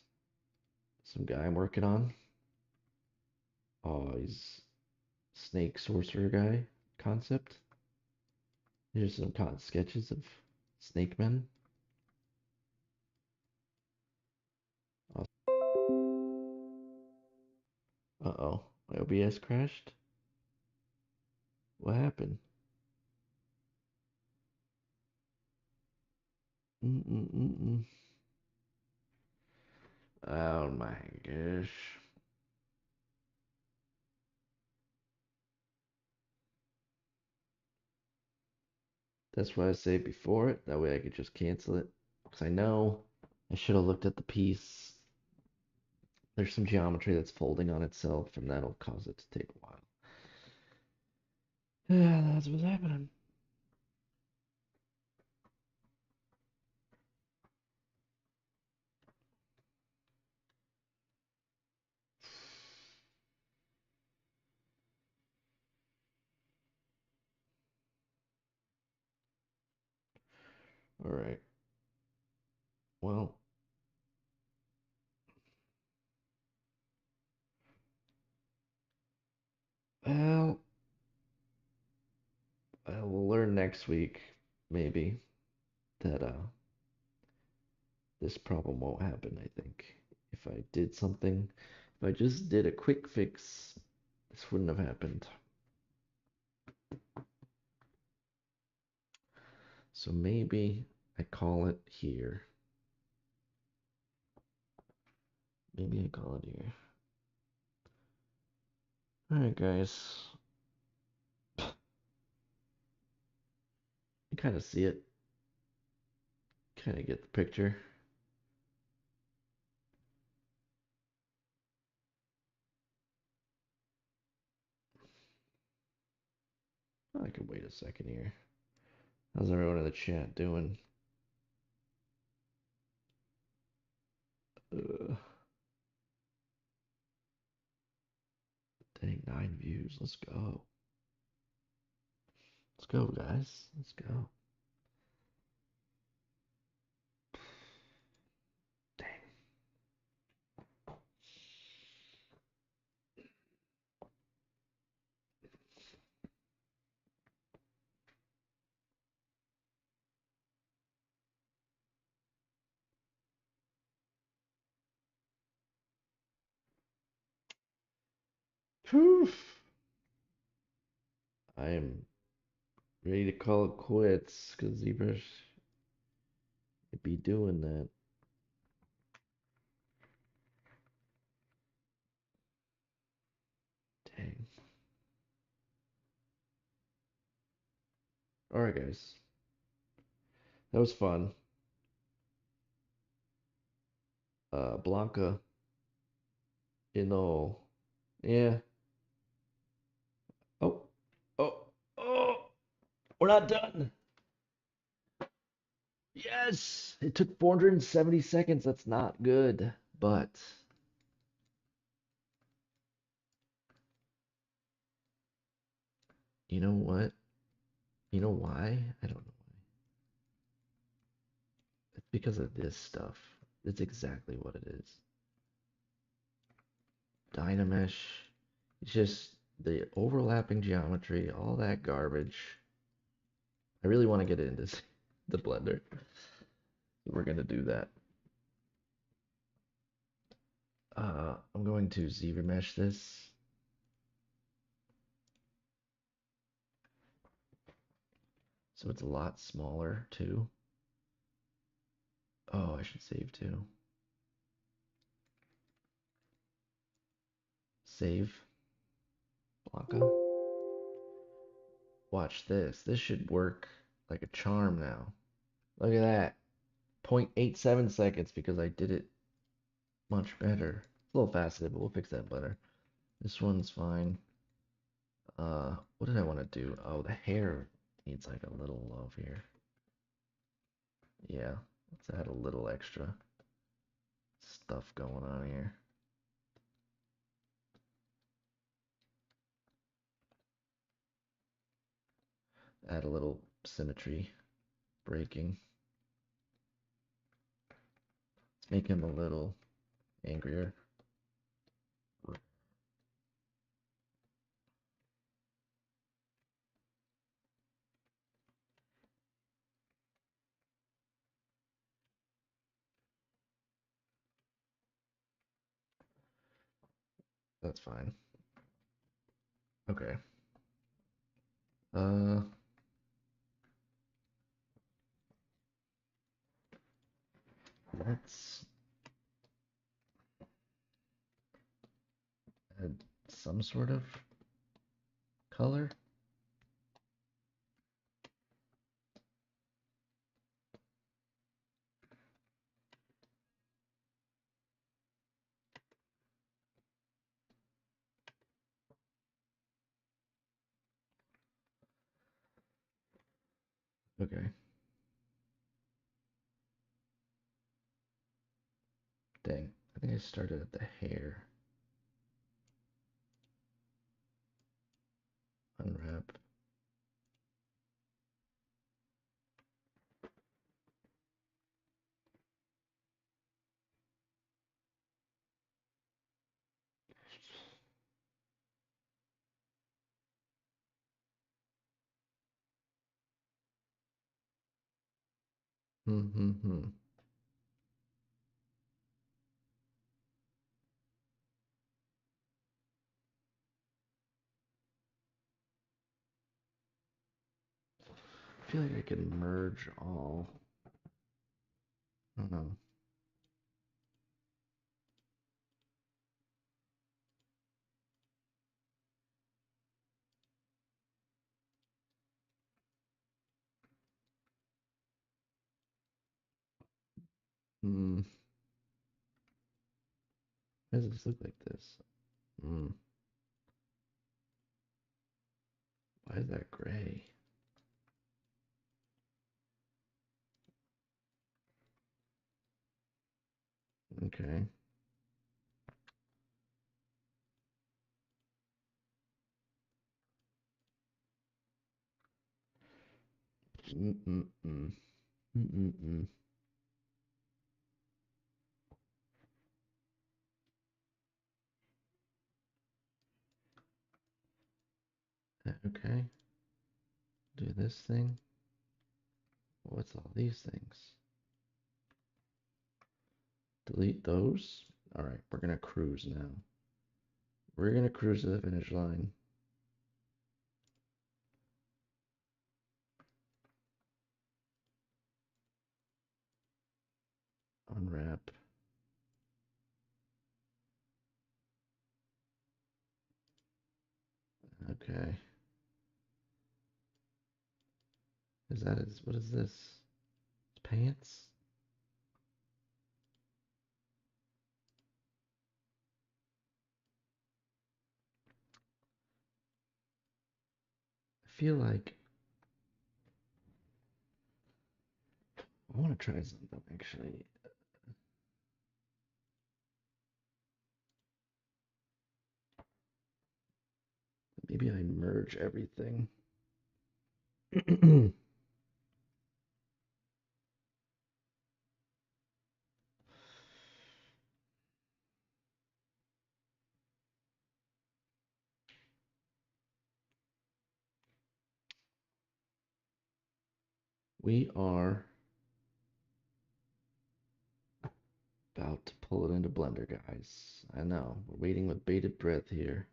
Some guy I'm working on. Oh, he's snake sorcerer guy concept. Here's some sketches of snake men. Uh-oh, my OBS crashed. What happened? Mm-mm-mm-mm. Oh my gosh. That's why I say before it. That way I could just cancel it. Because I know I should have looked at the piece. There's some geometry that's folding on itself, and that'll cause it to take a while. Yeah, that's what's happening. All right. Well, well, we'll learn next week, maybe, that this problem won't happen, I think. If I did something, if I just did a quick fix, this wouldn't have happened. So maybe I call it here. Maybe I call it here. Alright, guys. You kind of see it. Kind of get the picture. I could wait a second here. How's everyone in the chat doing? Uh, Dang, 9 views. Let's go. Let's go, guys. Let's go. Dang. Poof. I am ready to call it quits because Zebra be doing that. Dang. Alright, guys. That was fun. Blanka, yeah. Oh, oh, oh, we're not done. Yes, it took 470 seconds. That's not good, but you know what? You know why? I don't know why. It's because of this stuff. It's exactly what it is. Dynamesh. It's just the overlapping geometry, all that garbage. I really want to get it into the blender. We're gonna do that. I'm going to ZRemesh this. So it's a lot smaller too. Oh, I should save too. Save. Blanka. Watch this. This should work like a charm now. Look at that. 0.87 seconds because I did it much better. It's a little faceted, but we'll fix that later. This one's fine. What did I want to do? Oh, the hair needs like a little love here. Yeah, let's add a little extra stuff going on here. Add a little symmetry, breaking. Let's make him a little angrier. That's fine. Okay. Uh, let's add some sort of color. Okay. Dang, I think I started at the hair. Unwrap. Hmm. I feel like I can merge all. I don't know. Hmm. Why does this look like this? Hmm. Why is that gray? Okay. Mm-mm-mm. Mm-mm-mm. Okay. Do this thing. What's all these things? Delete those. All right, we're gonna cruise now. We're gonna cruise to the finish line. Unwrap. Okay. What is this? Pants? I feel like I want to try something actually. Maybe I merge everything. We are about to pull it into Blender, guys. I know. We're waiting with bated breath here.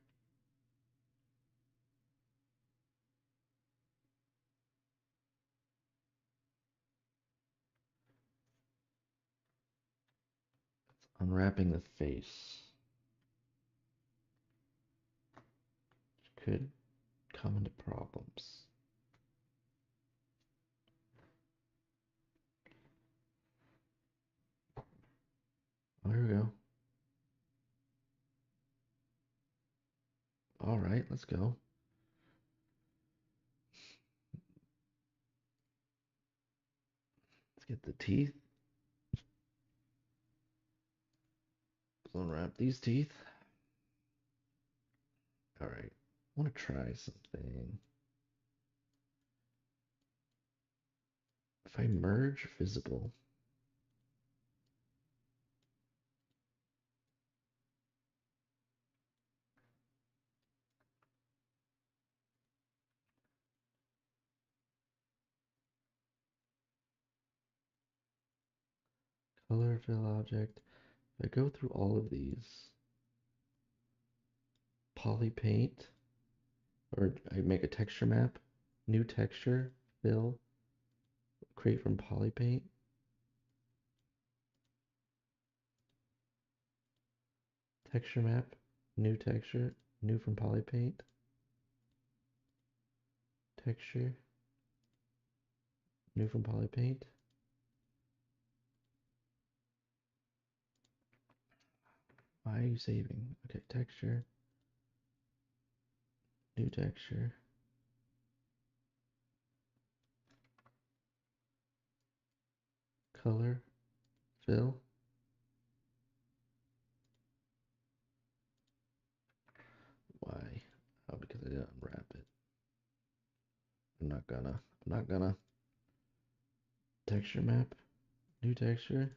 Unwrapping the face. Could come into problems. Oh, here we go. All right, let's go. Let's get the teeth. Let's unwrap these teeth. All right. I want to try something. If I merge visible, color fill object, if I go through all of these, poly paint, or I make a texture map, new texture, fill, create from poly paint, texture map, new texture, new from poly paint, texture, new from poly paint. Why are you saving? Okay, texture, new texture, color, fill. Why? Oh, because I didn't unwrap it. I'm not gonna. Texture map, new texture,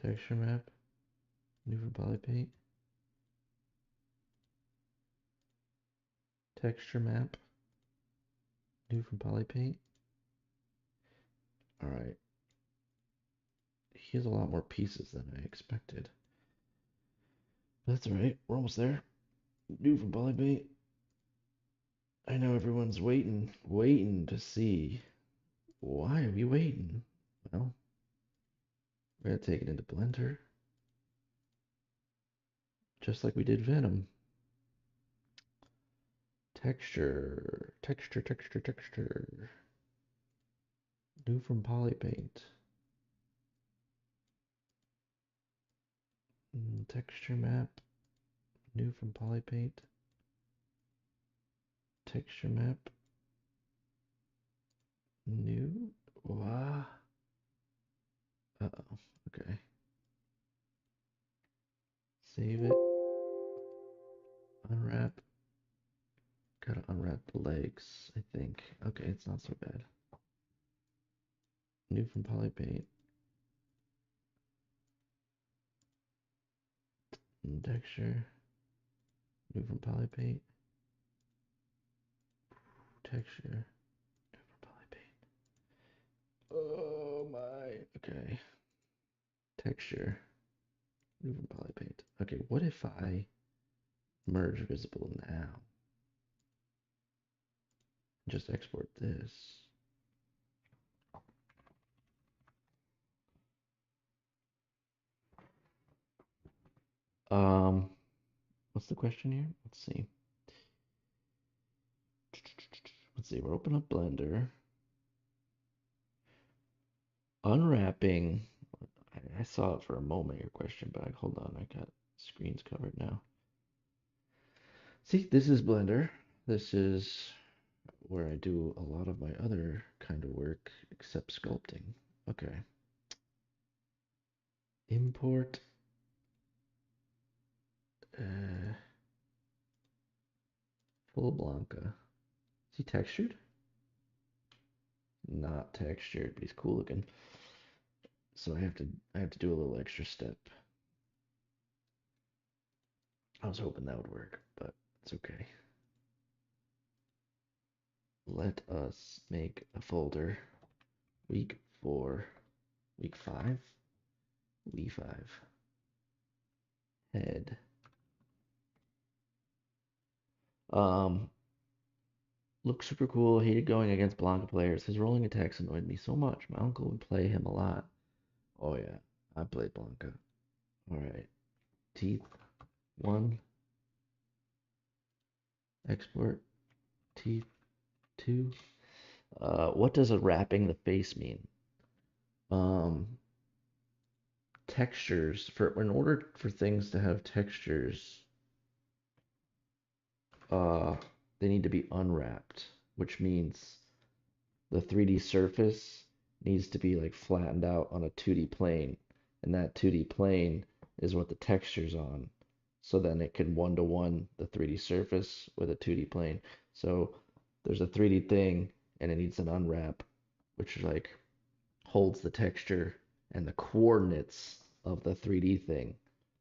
texture map, new from poly paint, texture map, new from poly paint. All right. He has a lot more pieces than I expected. That's all right. We're almost there. New from poly paint. I know everyone's waiting to see. Why are we waiting? Well, we're gonna take it into Blender, just like we did Venom. Texture, texture, texture, texture. New from poly paint. Texture map. New from poly paint. Texture map. New. Wow. Uh-oh. Okay. Save it. Unwrap. Gotta unwrap the legs, I think. Okay, it's not so bad. New from poly paint. Texture. New from poly paint. Texture. New from poly paint. Oh my. Okay. Texture. New from poly paint. Okay, what if I merge visible now? Just export this. Um, what's the question here? Let's see. Let's see. We're open up Blender. Unwrapping. I saw it for a moment, your question, but hold on. I got screens covered now. See, this is Blender. This is where I do a lot of my other kind of work, except sculpting. Okay. Import. Full Blanka. Is he textured? Not textured, but he's cool looking. So I have to do a little extra step. I was hoping that would work, but it's okay. Let us make a folder. Week 4, week 5, week 5. Head. Um, looks super cool. Hated going against Blanka players. His rolling attacks annoyed me so much. My uncle would play him a lot. Oh yeah, I played Blanka. All right. Teeth. 1. Export. Teeth. 2. What does a wrapping the face mean? Um, Textures. In order for things to have textures, uh, they need to be unwrapped, which means the 3D surface needs to be like flattened out on a 2D plane, and that 2D plane is what the texture's on. so then it can one-to-one the 3D surface with a 2D plane. So there's a 3D thing and it needs an unwrap, which like holds the texture and the coordinates of the 3D thing.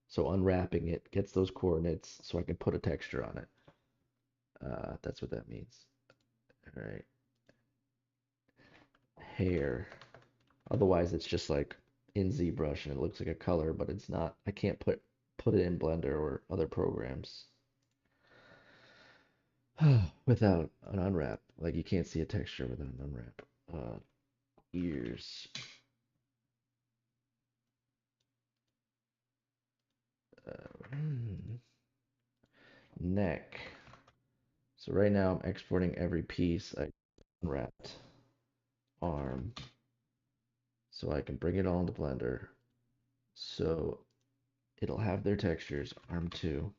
So unwrapping it gets those coordinates so I can put a texture on it. That's what that means. All right. Hair. Otherwise, it's just like in ZBrush and it looks like a color, but it's not. I can't put it in Blender or other programs without an unwrap. Like you can't see a texture without an unwrap. Ears. Neck. So right now I'm exporting every piece I unwrapped. Arm. So I can bring it all into Blender. So it'll have their textures. Arm 2.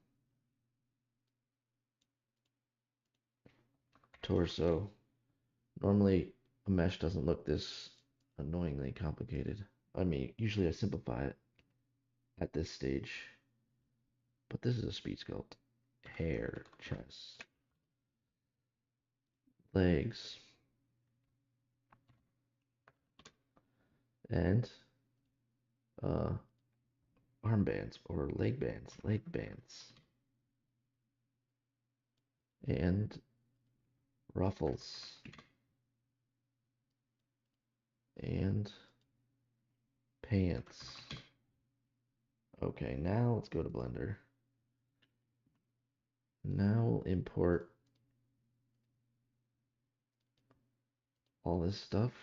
Torso. Normally a mesh doesn't look this annoyingly complicated. I mean, usually I simplify it at this stage. But this is a speed sculpt. Hair, chest, legs, and uh, armbands or leg bands, and ruffles, and pants. Okay, now let's go to Blender. Now we'll import all this stuff.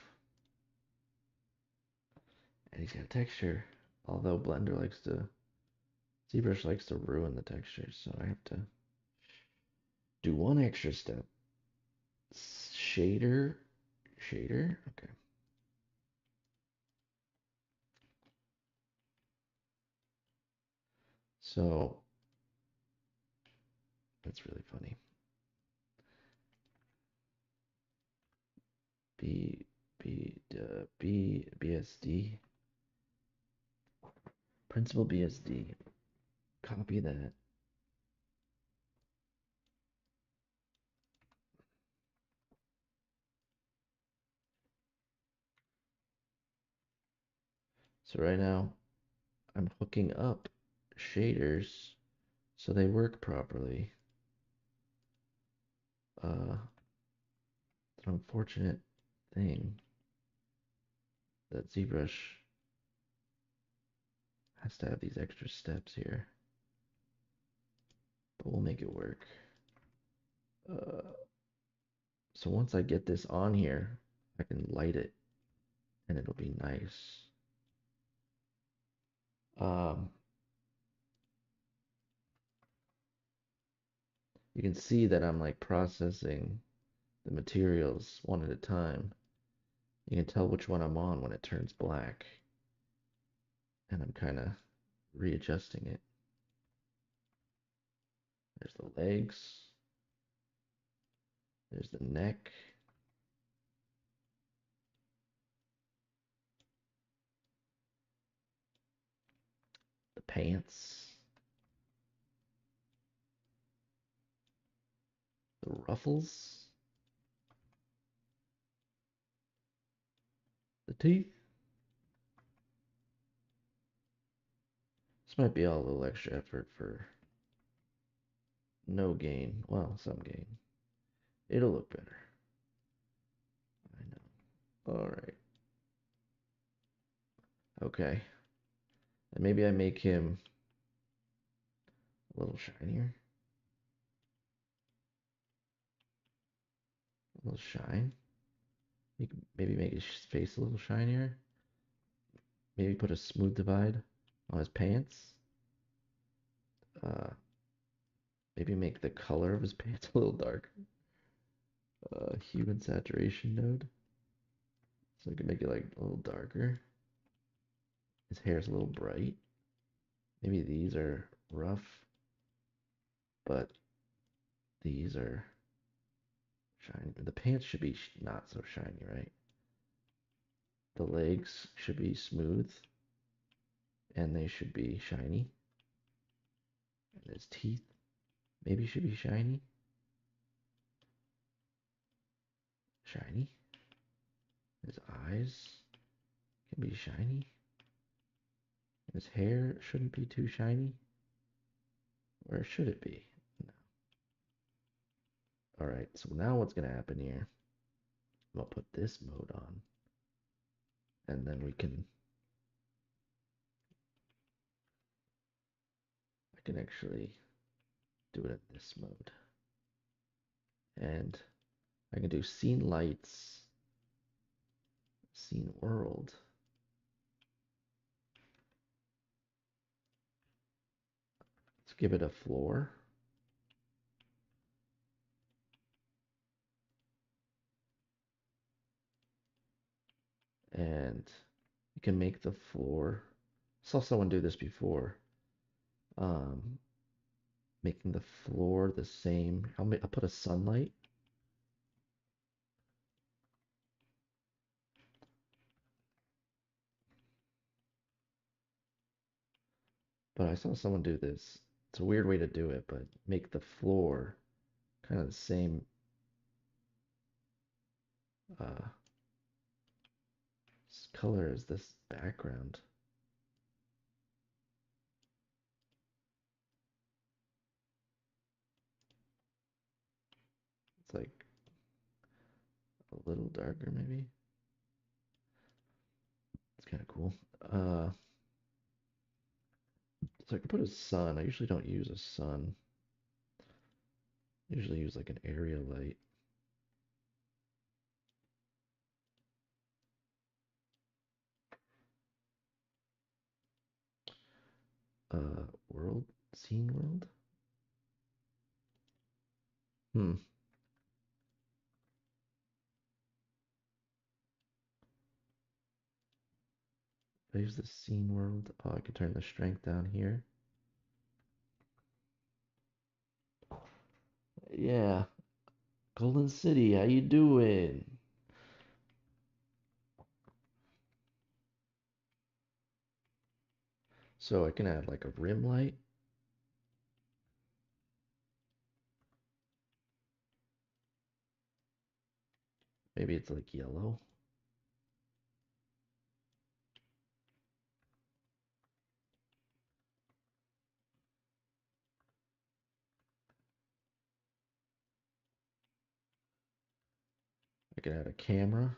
And he's got a texture. Although ZBrush likes to ruin the texture, so I have to do one extra step. Shader, okay. So that's really funny. BSD, principal BSD. Copy that. So right now I'm hooking up shaders so they work properly. The unfortunate thing that ZBrush has to have these extra steps here, but we'll make it work. So once I get this on here, I can light it and it'll be nice. You can see that I'm like processing the materials one at a time. You can tell which one I'm on when it turns black. And I'm kind of readjusting it. There's the legs. There's the neck. The pants. The ruffles. The teeth. This might be all a little extra effort for no gain. Well, some gain. It'll look better. I know. Alright. Okay. And maybe I make him a little shinier. A little shine. You can maybe make his face a little shinier. Maybe put a smooth divide on his pants. Maybe make the color of his pants a little darker. Hue and saturation node. So we can make it like a little darker. His hair is a little bright. Maybe these are rough, but these are shiny. The pants should be not so shiny, right? The legs should be smooth and they should be shiny. And his teeth maybe should be shiny. Shiny. His eyes can be shiny. His hair shouldn't be too shiny. Where should it be? No. Alright, so now what's going to happen here? I'm going to put this mode on. And then I can actually do it in this mode. And I can do scene lights, scene world. Let's give it a floor. And you can make the floor. Saw someone do this before. Um, Making the floor the same. I'll put a sunlight. But I saw someone do this. It's a weird way to do it, but make the floor kind of the same uh, color as this background. It's like a little darker, maybe. It's kind of cool. So I can put a sun. I usually don't use a sun. I usually use like an area light. World, scene world. Hmm. If I use the scene world. Oh, I could turn the strength down here. Yeah. Golden City, how you doing? So I can add like a rim light. Maybe it's like yellow. I can add a camera.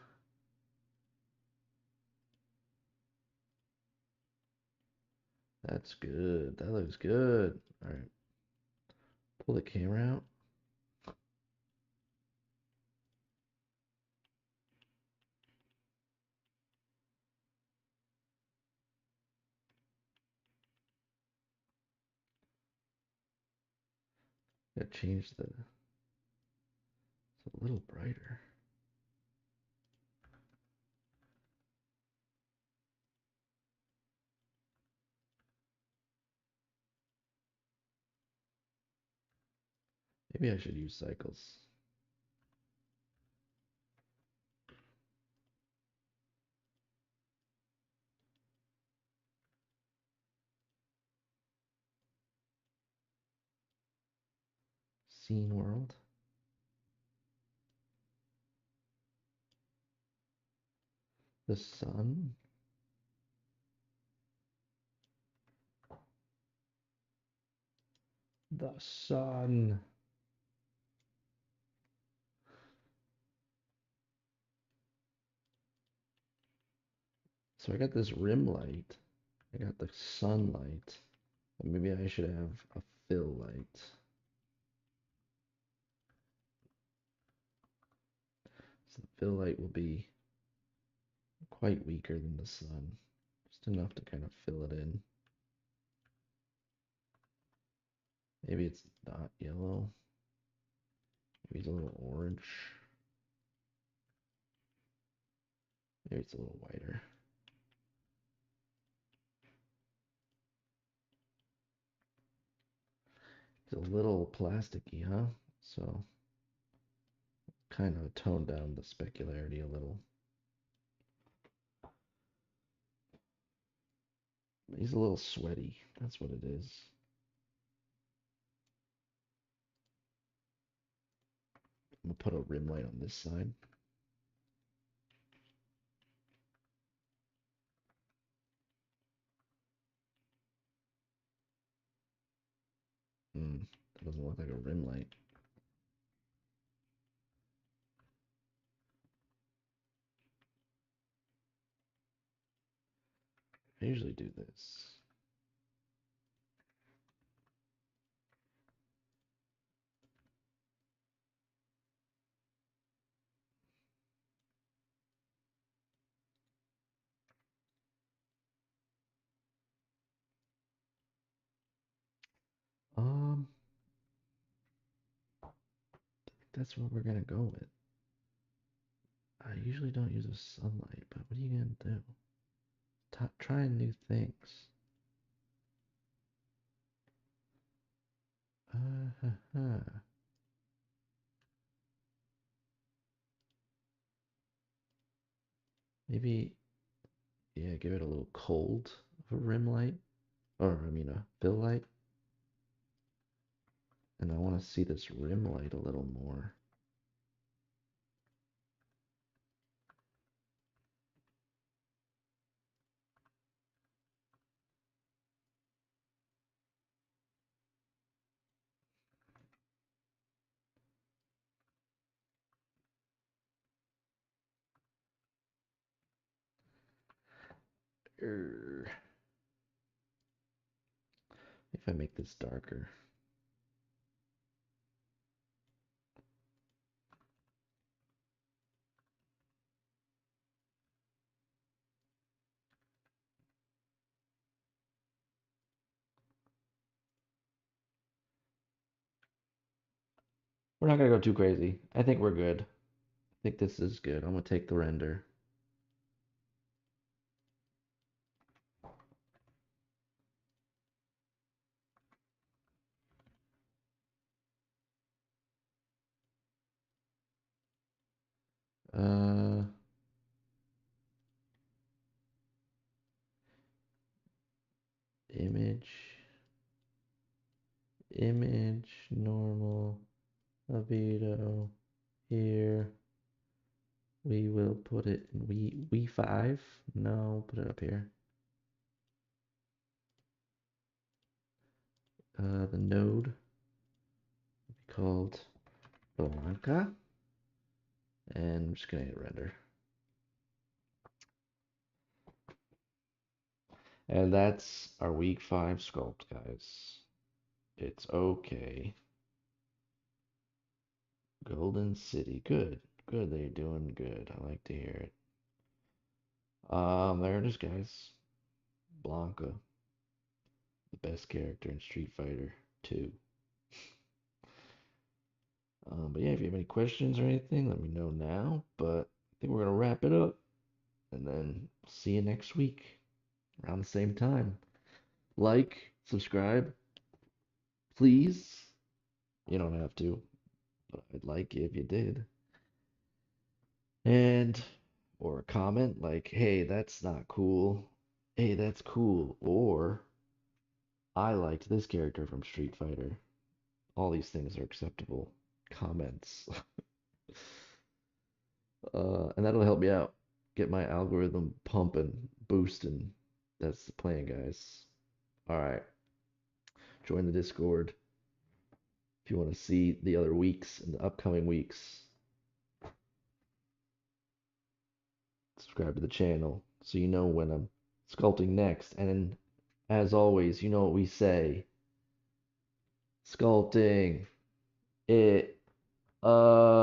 That's good. That looks good. All right. Pull the camera out. Gotta change the. It's a little brighter. Maybe I should use cycles. Scene world. The sun. The sun. So I got this rim light. I got the sunlight. And maybe I should have a fill light. So the fill light will be quite weaker than the sun. Just enough to kind of fill it in. Maybe it's not yellow. Maybe it's a little orange. Maybe it's a little whiter. It's a little plasticky, huh? So kind of tone down the specularity a little. He's a little sweaty. That's what it is. I'm gonna put a rim light on this side. That doesn't look like a rim light. I usually do this. That's what we're gonna go with. I usually don't use a sunlight, but what are you gonna do? Trying new things. Maybe, yeah, give it a little cold of a rim light, or I mean a fill light. And I want to see this rim light a little more. If I make this darker. We're not gonna go too crazy. I think we're good. I think this is good. I'm gonna take the render. Uh, image, normal, albedo. Here, we will put it in we5. No, put it up here. The node will be called Blanka, and I'm just gonna hit render. And that's our week 5 sculpt, guys. It's okay. Golden City, good. Good, they're doing good. I like to hear it. There it is, guys. Blanka, the best character in Street Fighter 2. But yeah, if you have any questions or anything, let me know now. But I think we're gonna wrap it up, and then see you next week around the same time. Like, subscribe, please. You don't have to, but I'd like it if you did. And or a comment like, "Hey, that's not cool. Hey, that's cool." Or I liked this character from Street Fighter. All these things are acceptable comments. And that'll help me out. Get my algorithm pumping, boosting. That's the plan, guys. All right. Join the Discord if you want to see the other weeks and the upcoming weeks. Subscribe to the channel so you know when I'm sculpting next. And as always, you know what we say. Sculpting it